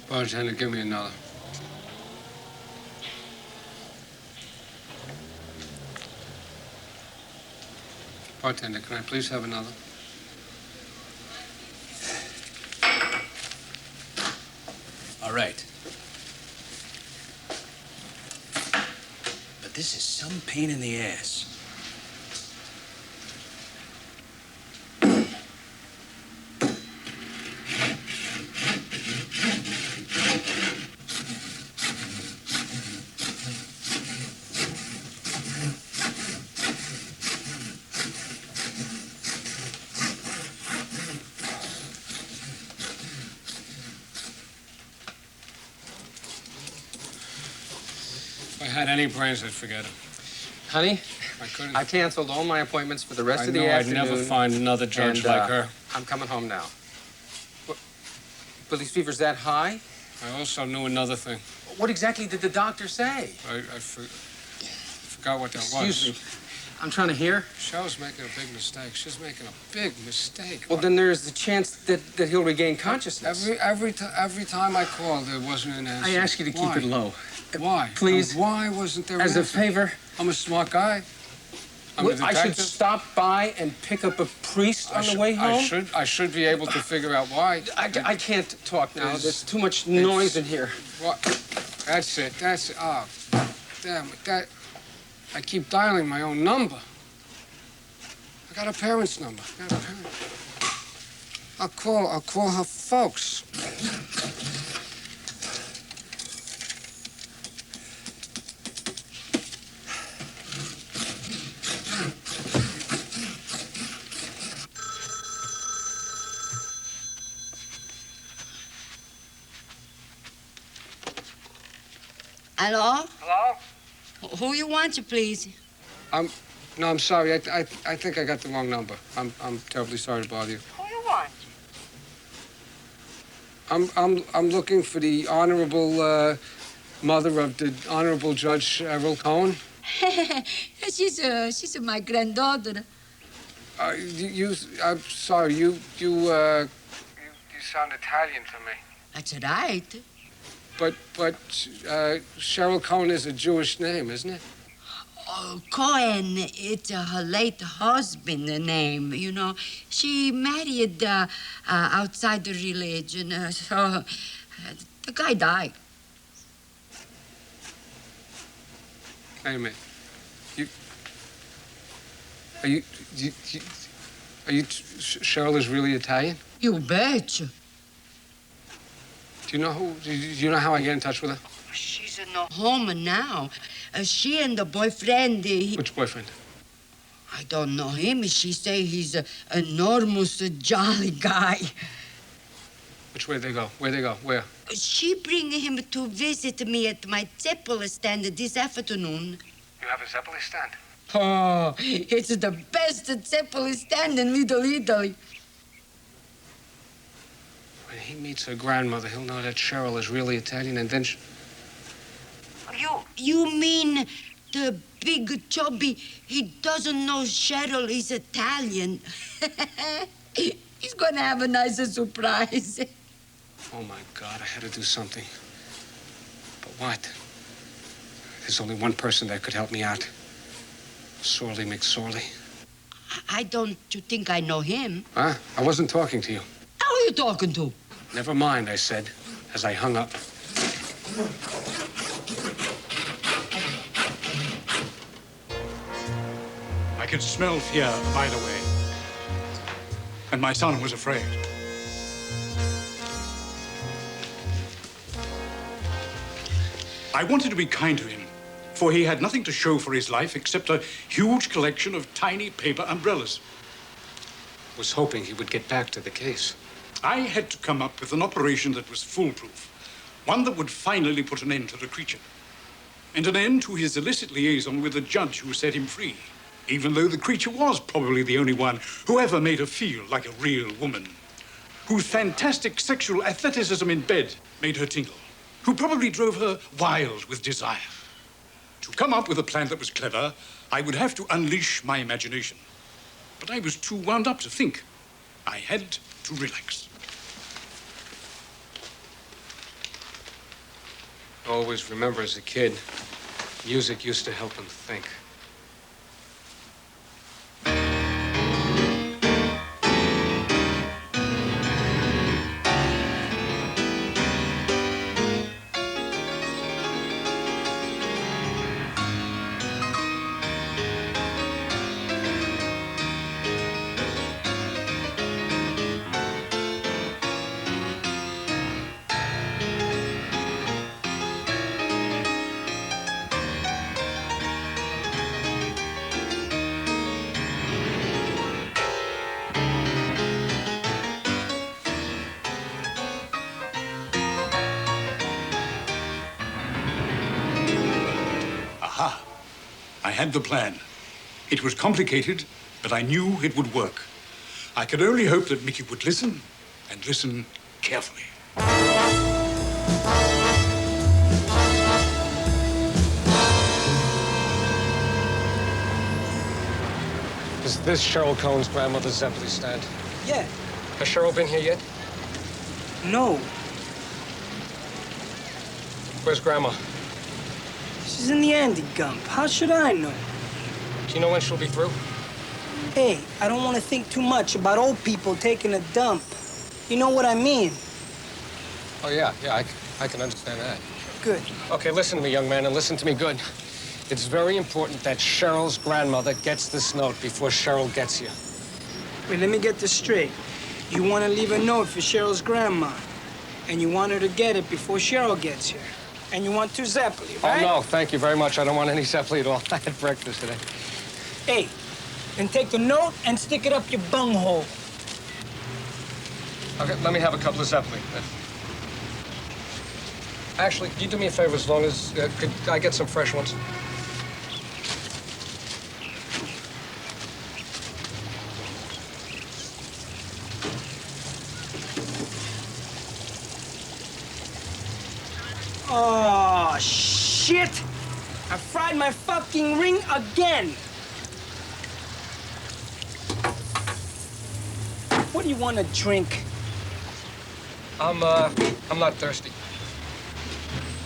Bartender, give me another. Bartender, can I please have another? All right. But this is some pain in the ass. If I had any brains, I'd forget them. Honey, I couldn't. I canceled all my appointments for the rest I of the know afternoon. I'd never find another judge and, like her. I'm coming home now. Billy's fever's that high? I also knew another thing. What exactly did the doctor say? I forgot what that Excuse was. me. I'm trying to hear. Cheryl's making a big mistake. She's making a big mistake. Well, then there's the chance that he'll regain consciousness. Every time I called, there wasn't an answer. I ask you to keep it low. Why? Please. And why wasn't there an As a answer? favor. I'm a smart guy. I'm a I should detective. stop by and pick up a priest on the way home? I should be able to figure out why. I can't talk now. There's too much noise in here. What? That's it. Oh, damn it. I keep dialing my own number. I got a parent's number. I'll call her folks. Hello? Hello? Who you want, please? No, I'm sorry. I think I got the wrong number. I'm terribly sorry to bother you. Who you want? I'm looking for the honorable mother of the honorable Judge Cheryl Cohen. she's my granddaughter. I'm sorry. You sound Italian to me. That's right. But Cheryl Cohen is a Jewish name, isn't it? Oh, Cohen, it's her late husband's name, you know. She married outside the religion, so the guy died. Wait a minute. Cheryl is really Italian? You betcha. Do you know how I get in touch with her? She's in a home now. She and the boyfriend. Which boyfriend? I don't know him. She say he's an enormous, jolly guy. Which way they go? Where they go? Where? She bring him to visit me at my Zeppelin stand this afternoon. You have a Zeppelin stand? Oh, it's the best Zeppelin stand in Middle Italy. When he meets her grandmother, he'll know that Cheryl is really Italian, and then You mean the big chubby, he doesn't know Cheryl is Italian. He's gonna have a nice surprise. Oh, my God, I had to do something. But what? There's only one person that could help me out. Sorley McSorley. I don't you think I know him? Huh? I wasn't talking to you. Who are you talking to? Never mind, I said, as I hung up. I could smell fear a mile away. And my son was afraid. I wanted to be kind to him, for he had nothing to show for his life except a huge collection of tiny paper umbrellas. Was hoping he would get back to the case. I had to come up with an operation that was foolproof, one that would finally put an end to the creature, and an end to his illicit liaison with the judge who set him free, even though the creature was probably the only one who ever made her feel like a real woman, whose fantastic sexual athleticism in bed made her tingle, who probably drove her wild with desire. To come up with a plan that was clever, I would have to unleash my imagination. But I was too wound up to think. I had to relax. Always remember as a kid, music used to help him think. had the plan. It was complicated, but I knew it would work. I could only hope that Mickey would listen, and listen carefully. Is this Cheryl Cohen's grandmother's Zeppeli stand? Yeah. Has Cheryl been here yet? No. Where's Grandma? She's in the Andy Gump. How should I know? Do you know when she'll be through? Hey, I don't want to think too much about old people taking a dump. You know what I mean? Oh, yeah, I can understand that. Good. Okay, listen to me, young man, and listen to me good. It's very important that Cheryl's grandmother gets this note before Cheryl gets here. Wait, let me get this straight. You want to leave a note for Cheryl's grandma, and you want her to get it before Cheryl gets here. And you want 2 Zeppeli, right? Oh, no, thank you very much. I don't want any Zeppeli at all. I had breakfast today. Hey, then take the note and stick it up your bunghole. Okay, let me have a couple of Zeppeli. Actually, can you do me a favor as long as... could I get some fresh ones? Oh, shit! I fried my fucking ring again! What do you want to drink? I'm not thirsty.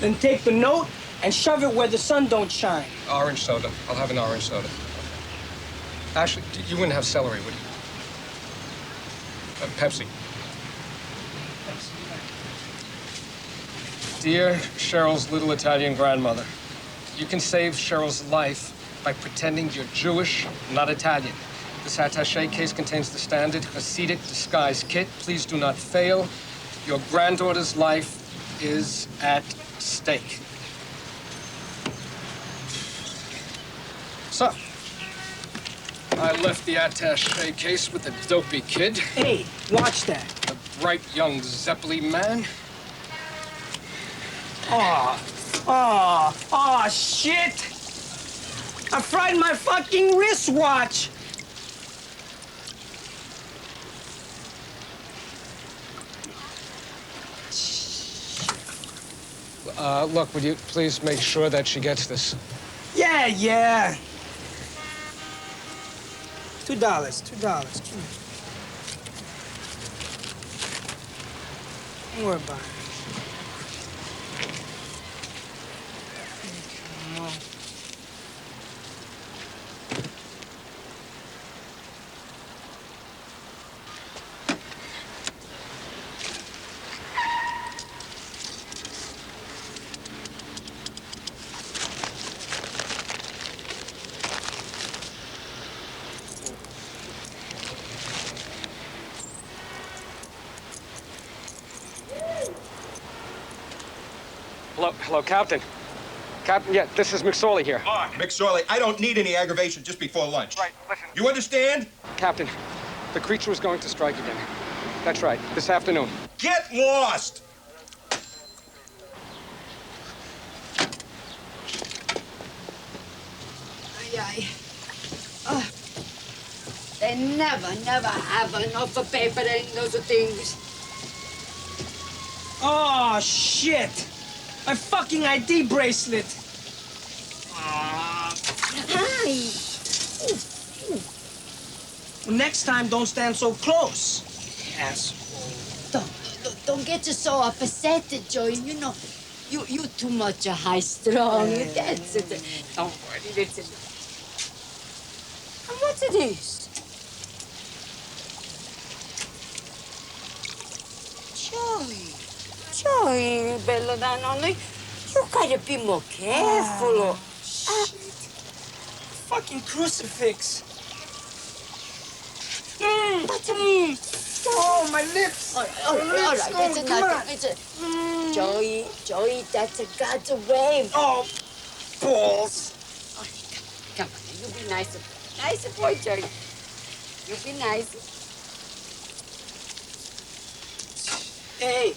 Then take the note and shove it where the sun don't shine. Orange soda. I'll have an orange soda. Actually, you wouldn't have celery, would you? Pepsi. Dear Cheryl's little Italian grandmother, you can save Cheryl's life by pretending you're Jewish, not Italian. This attaché case contains the standard Hasidic disguise kit. Please do not fail. Your granddaughter's life is at stake. So, I left the attaché case with the dopey kid. Hey, watch that. The bright young Zeppeli man. Oh, shit! I fried my fucking wristwatch! Look, would you please make sure that she gets this? Yeah. $2. Don't worry about it. Come on. Hello, Captain. Captain, yeah, this is McSorley here. McSorley, I don't need any aggravation just before lunch. Right, listen. You understand? Captain, the creature is going to strike again. That's right, this afternoon. Get lost! They never have enough of paper in those things. Oh, shit! My fucking ID bracelet! Hi! Well, next time, don't stand so close, asshole. Don't get you so upset, Joey. You know, you too much high strung. That's it. Don't worry, listen. And what's this? Joey, Bella Danone, you gotta be more careful. Shit. Fucking crucifix. Oh, my lips. All right, that's enough. Joey, that's a God's wave. Oh, balls. Oh, come on, you be nice. Nice boy, Joey. You be nice. Hey,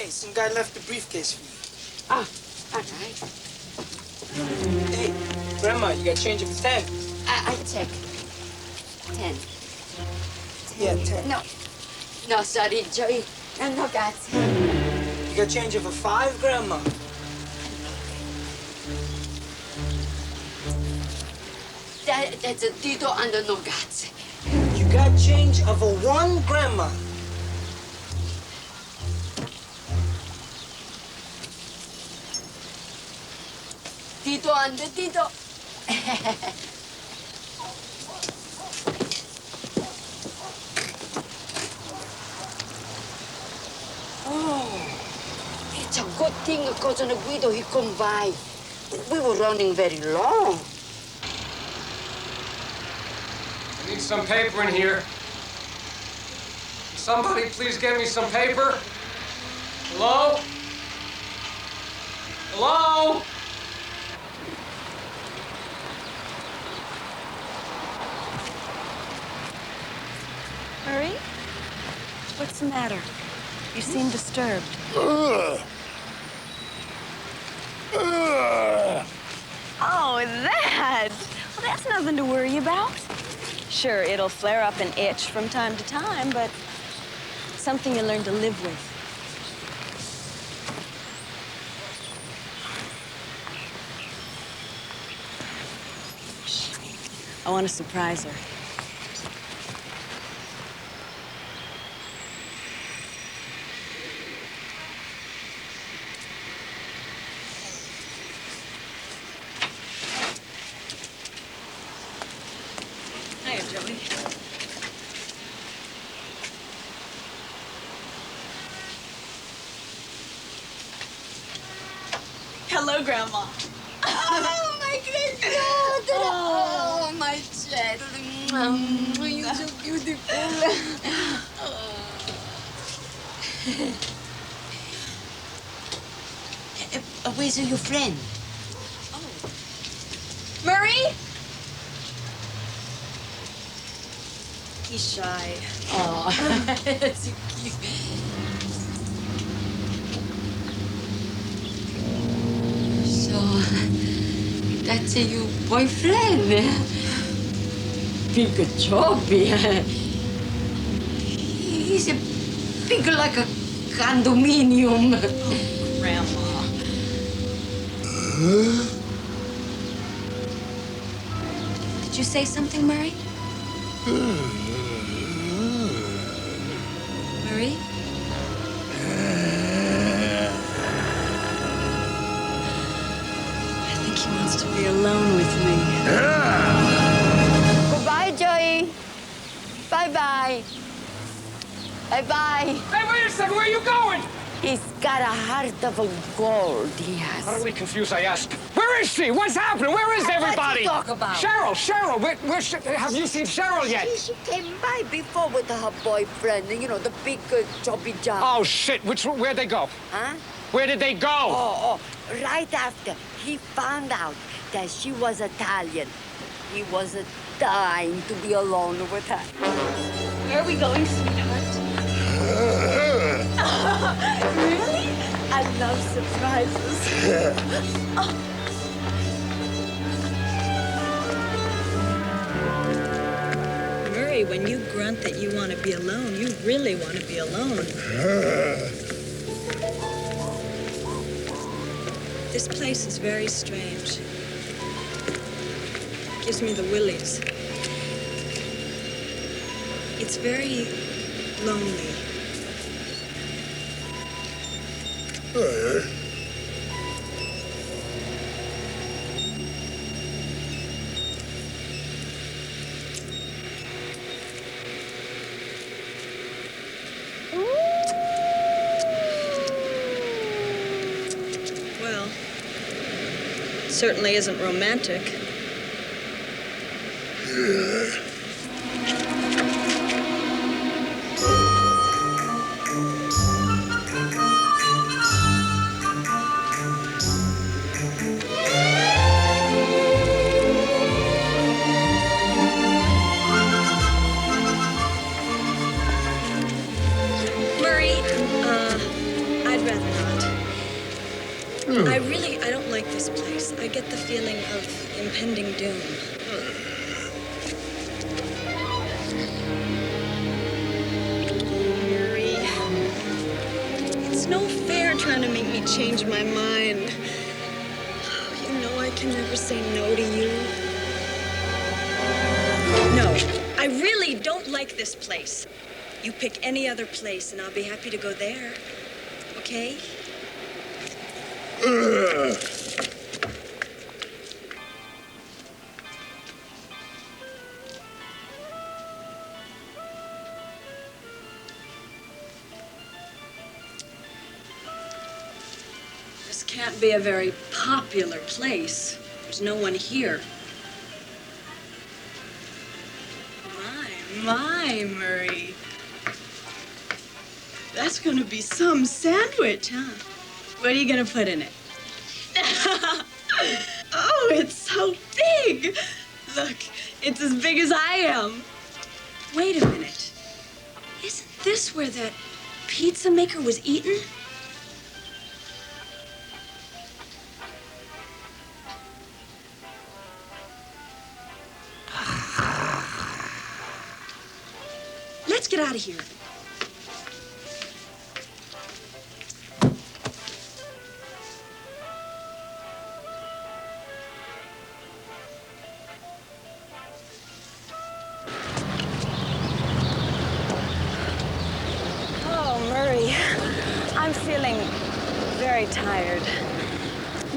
some guy left the briefcase for me. Ah, all right. Hey, Grandma, you got change of 10. I check. 10. Yeah, 10. No, sorry, Joey. No, grazie. You got change of a 5, Grandma? That's a Tito and a no grazie. You got change of a 1, Grandma? Tito and the Tito. It's a good thing Cousin Guido, he come by. We were running very long. I need some paper in here. Somebody please get me some paper. Hello? Hello? Murray? What's the matter? You seem disturbed. Oh, that! Well, that's nothing to worry about. Sure, it'll flare up and itch from time to time, but something you learn to live with. I want to surprise her. Hiya, Joey. Hello, Grandma. Oh, my granddaughter. Oh, my child. You're so beautiful. Where's your friend? Murray? He's shy. Oh, that's so cute. So, that's your boyfriend. Big chubby. He's a big like a condominium. Oh, Grandma. Did you say something, Murray? Murray? I think he wants to be alone with me. Goodbye, Joey. Bye-bye. Bye-bye. Hey, wait a second, where are you going? He's got a heart of a gold, he has. Utterly confused, I asked. Where is she? What's happening? Where is everybody? What you talk about? Cheryl, have you seen Cheryl yet? She came by before with her boyfriend, you know, the big chubby job. Oh, shit. Where'd they go? Huh? Where did they go? Oh, right after he found out that she was Italian, he was dying to be alone with her. Where are we going, sweetheart? Really? I love surprises. Murray, when you grunt that you want to be alone, you really want to be alone. This place is very strange. Gives me the willies. It's very lonely. Well, certainly isn't romantic. Murray, I'd rather not. I don't like this place. I get the feeling of impending doom. Murray, it's no fair trying to make me change my mind. You know I can never say no to you. No, I really don't like this place. You pick any other place, and I'll be happy to go there. Okay? This can't be a very popular place. There's no one here. My, Murray. That's gonna be some sandwich, huh? What are you gonna put in it? Oh, it's so big. Look, it's as big as I am. Wait a minute. Isn't this where that pizza maker was eaten? Let's get out of here. Oh, Murray, I'm feeling very tired.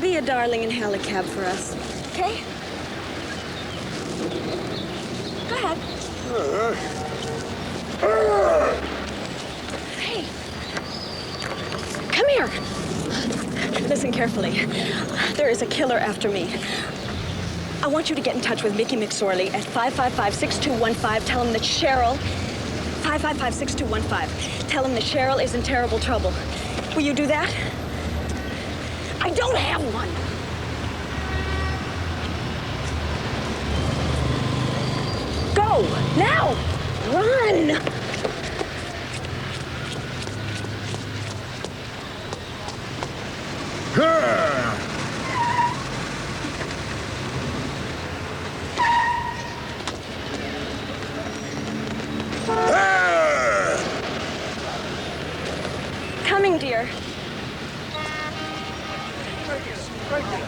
Be a darling and hail a cab for us, okay? Go ahead. Hey, come here. Listen carefully. There is a killer after me. I want you to get in touch with Mickey McSorley at 555-6215. Tell him that Cheryl... 555-6215. Tell him that Cheryl is in terrible trouble. Will you do that? I don't have one. Go, now! Run! Coming, dear. Right there.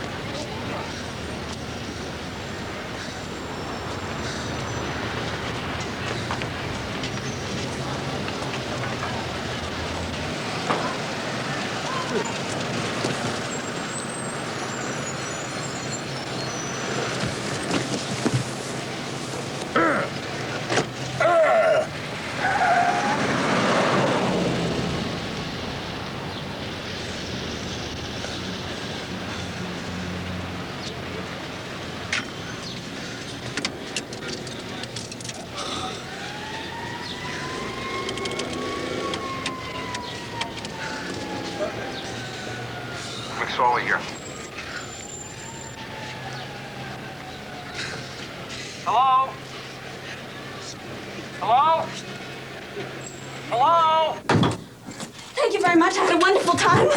McSorley here. Hello? Hello? Hello? Thank you very much. I had a wonderful time.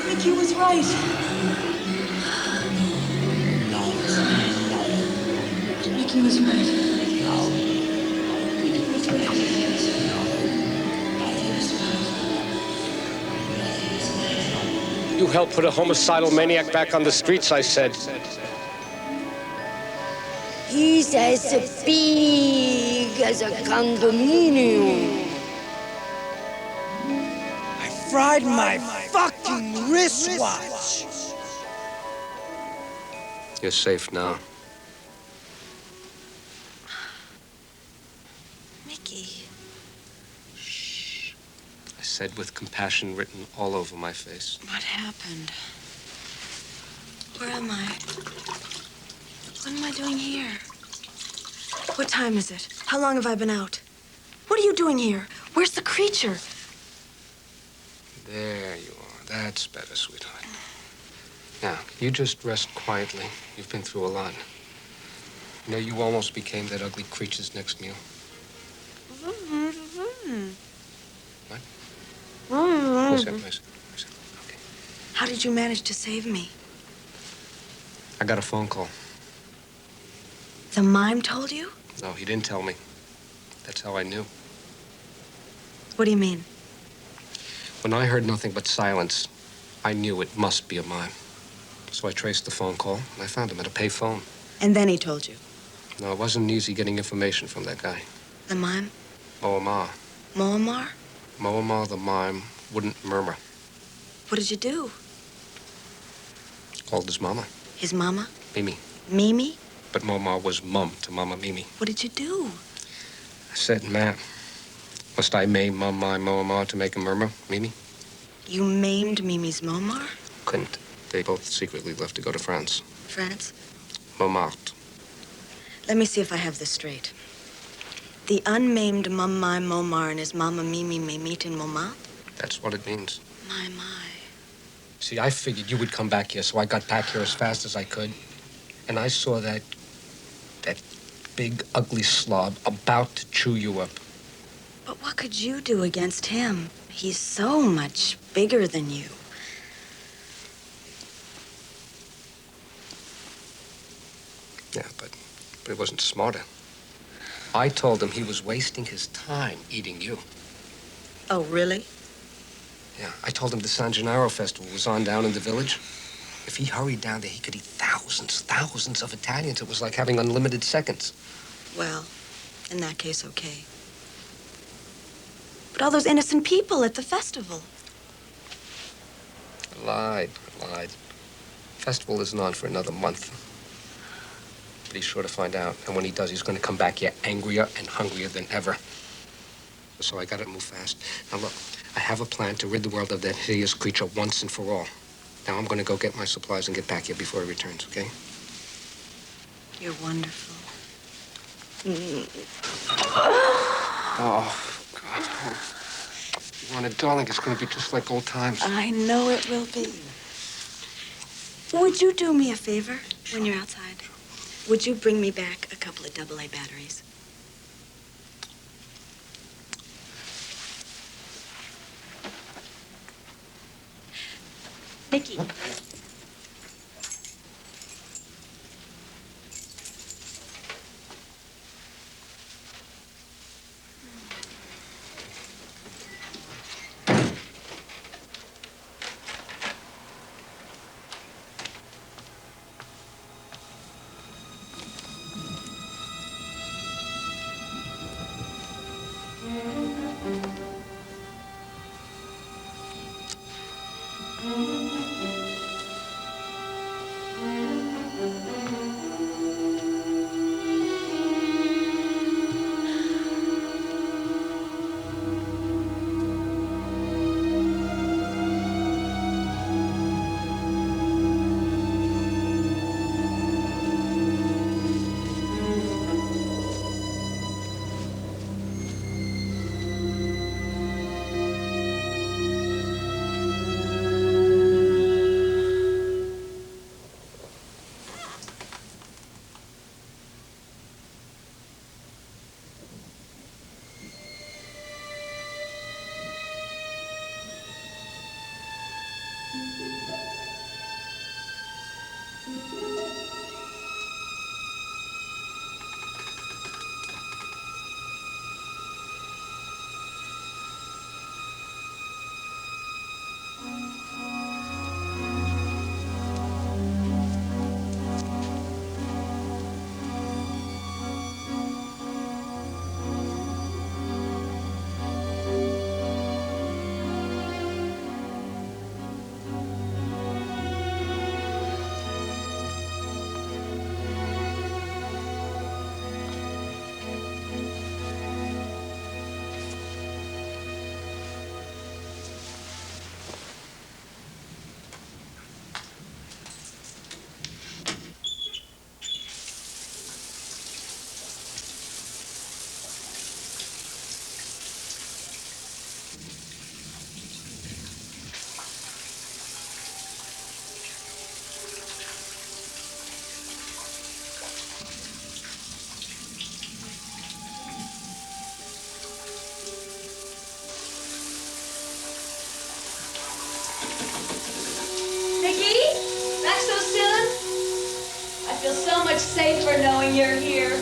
Mickey was right. Mickey was right. You helped put a homicidal maniac back on the streets, I said. He's as big as a condominium. I fried my fucking wristwatch. You're safe now. Mickey. I said with compassion written all over my face. What happened? Where am I? What am I doing here? What time is it? How long have I been out? What are you doing here? Where's the creature? There you are. That's better, sweetheart. Now, you just rest quietly. You've been through a lot. You know, you almost became that ugly creature's next meal. What? Who's that place? Okay. How did you manage to save me? I got a phone call. The mime told you? No, he didn't tell me. That's how I knew. What do you mean? When I heard nothing but silence, I knew it must be a mime. So I traced the phone call, and I found him at a pay phone. And then he told you? No, it wasn't easy getting information from that guy. The mime? Moamar. Moamar? Moamar the mime wouldn't murmur. What did you do? Called his mama. His mama? Mimi. Mimi? But Moamar was mum to Mama Mimi. What did you do? I said, Matt, must I maim Mum my Moamar to make him murmur, Mimi? You maimed Mimi's Momar? Couldn't. They both secretly left to go to France. France? Montmartre. Let me see if I have this straight. The unmaimed Mummy Momar and his mama Mimi may meet in Montmartre? That's what it means. My. See, I figured you would come back here, so I got back here as fast as I could. And I saw that big, ugly slob about to chew you up. But what could you do against him? He's so much bigger than you. Yeah, but it wasn't smarter. I told him he was wasting his time eating you. Oh, really? Yeah, I told him the San Gennaro festival was on down in the village. If he hurried down there, he could eat thousands of Italians. It was like having unlimited seconds. Well, in that case, okay. But all those innocent people at the festival. I lied. Festival isn't on for another month. But he's sure to find out. And when he does, he's going to come back here angrier and hungrier than ever. So I got to move fast. Now, look, I have a plan to rid the world of that hideous creature once and for all. Now, I'm going to go get my supplies and get back here before he returns, okay? You're wonderful. Oh, God. You want it, darling? It's going to be just like old times. I know it will be. Would you do me a favor when you're outside? Would you bring me back a couple of AA batteries? Nikki. much safer knowing you're here.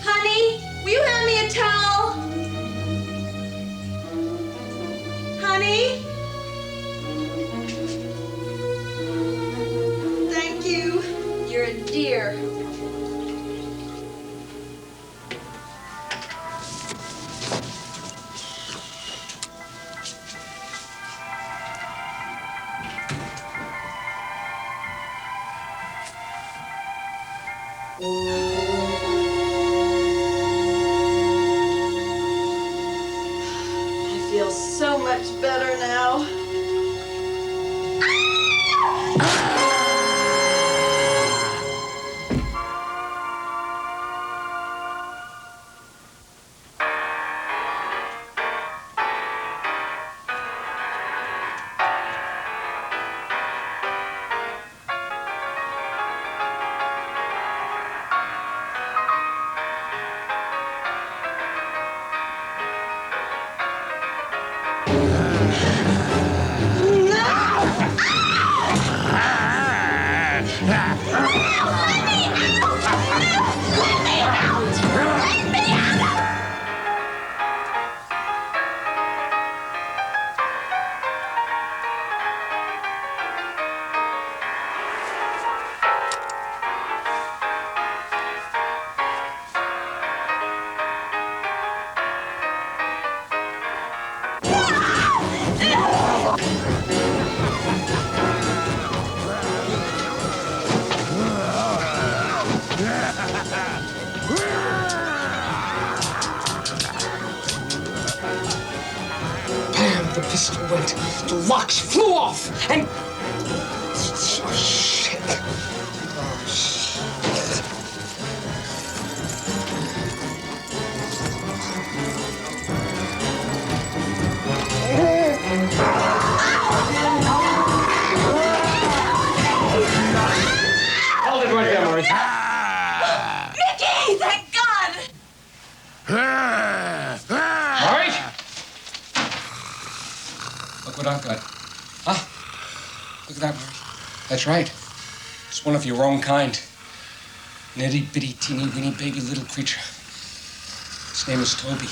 Honey, will you hand me a towel? Honey? Thank you. You're a dear. I feel so much better now. Bam! The pistol went. The locks flew off, and... Oh, shit. Oh, shit. Hold it right there, Murray. Mickey, thank God! Murray? Look what I've got. Huh? Look at that, Murray. That's right. It's one of your own kind. An itty-bitty, teeny-weeny baby little creature. His name is Toby.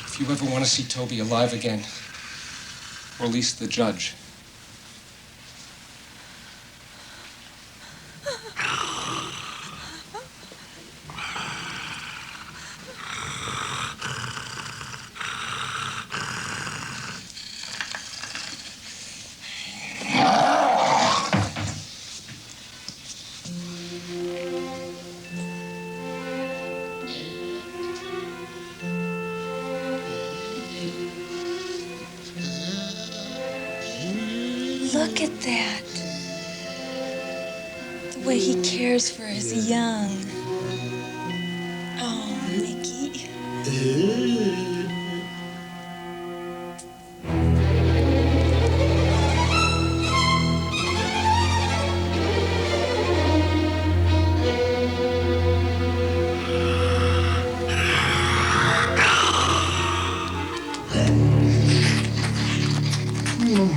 If you ever want to see Toby alive again, release the judge. Look at that. The way he cares for his young. Oh, Mickey.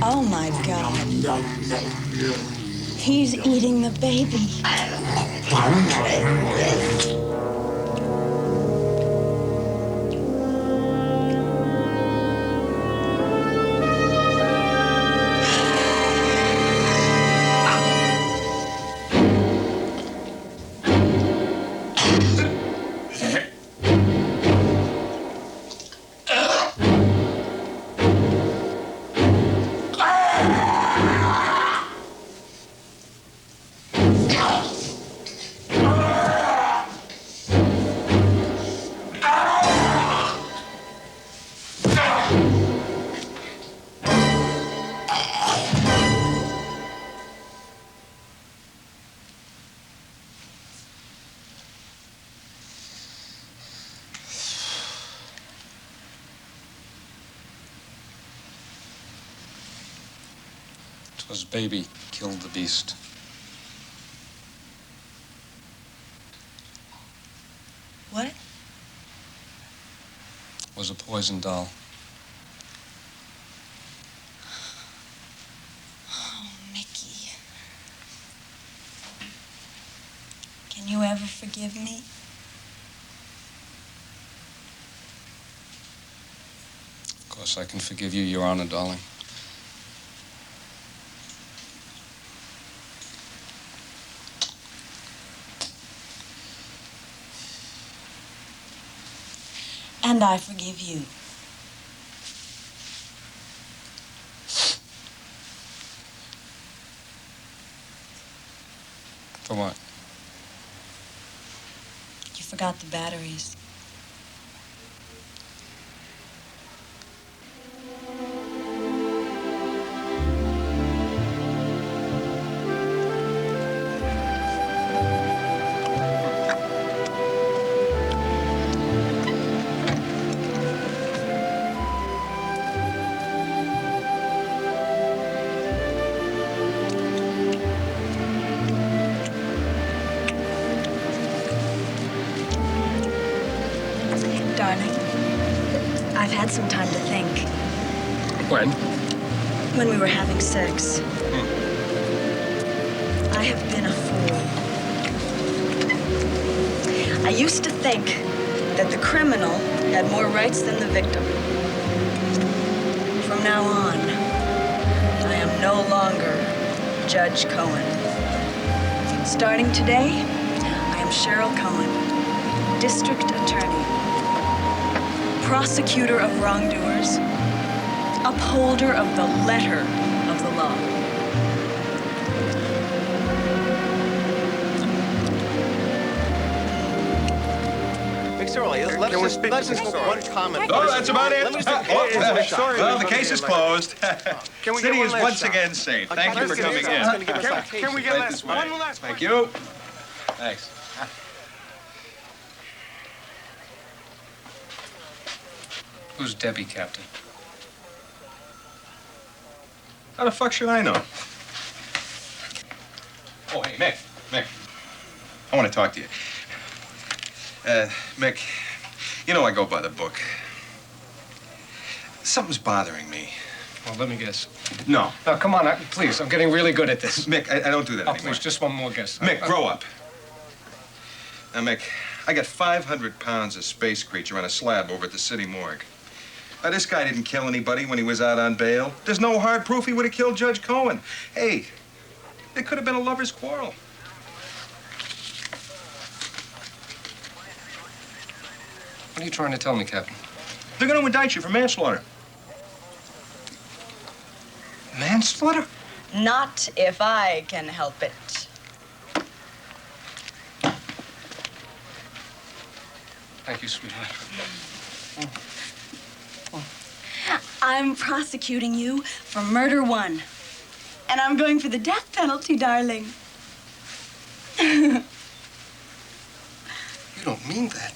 Oh my God. He's eating the baby. 'Twas baby killed the beast. What? Was a poison doll. Oh, Mickey. Can you ever forgive me? Of course, I can forgive you, Your Honor, darling. And I forgive you. For what? You forgot the batteries. Darling, I've had some time to think. When? When we were having sex. I have been a fool. I used to think that the criminal had more rights than the victim. From now on, I am no longer Judge Cohen. Starting today, I am Cheryl Cohen, District Attorney, prosecutor of wrongdoers, upholder of the letter of the law. McSorley, let's just one comment. Oh, that's about it. Well, the case is closed. Can we City get is one last once shot? again safe. Thank you for coming in. Can we get Right this way. one last Thank you. Thanks. Who's Debbie, Captain? How the fuck should I know? Oh, hey, Mick. I want to talk to you. Mick, you know I go by the book. Something's bothering me. Well, let me guess. No. No, come on, please. I'm getting really good at this. Mick, I don't do that Oh, anymore. please, just one more guess. Mick, grow up. Now, Mick, I got 500 pounds of space creature on a slab over at the city morgue. Now, this guy didn't kill anybody when he was out on bail. There's no hard proof he would have killed Judge Cohen. Hey, it could have been a lover's quarrel. What are you trying to tell me, Captain? They're going to indict you for manslaughter. Manslaughter? Not if I can help it. Thank you, sweetheart. I'm prosecuting you for murder 1. And I'm going for the death penalty, darling. You don't mean that.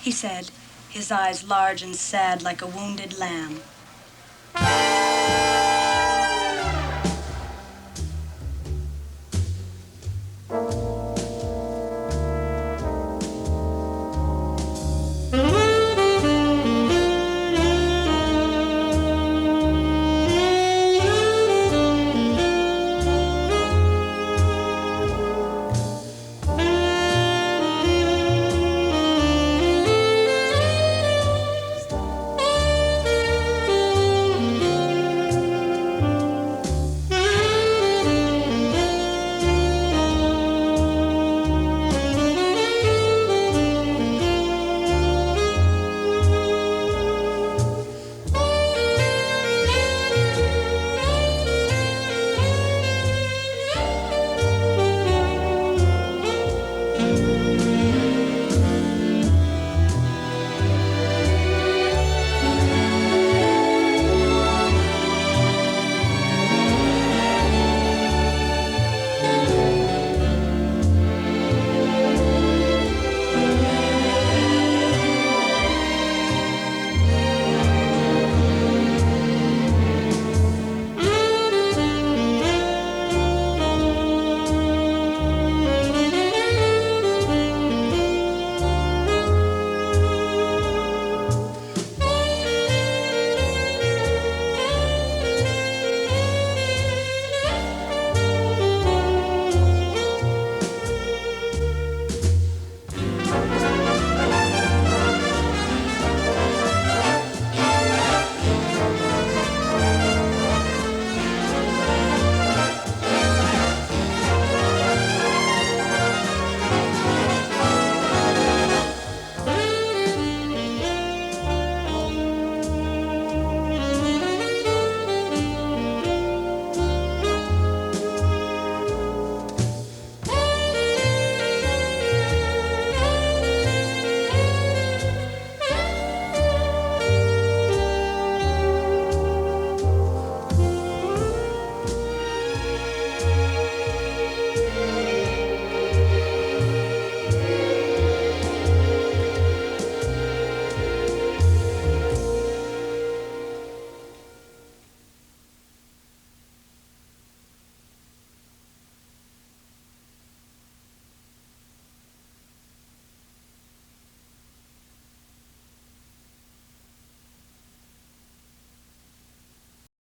He said, his eyes large and sad like a wounded lamb.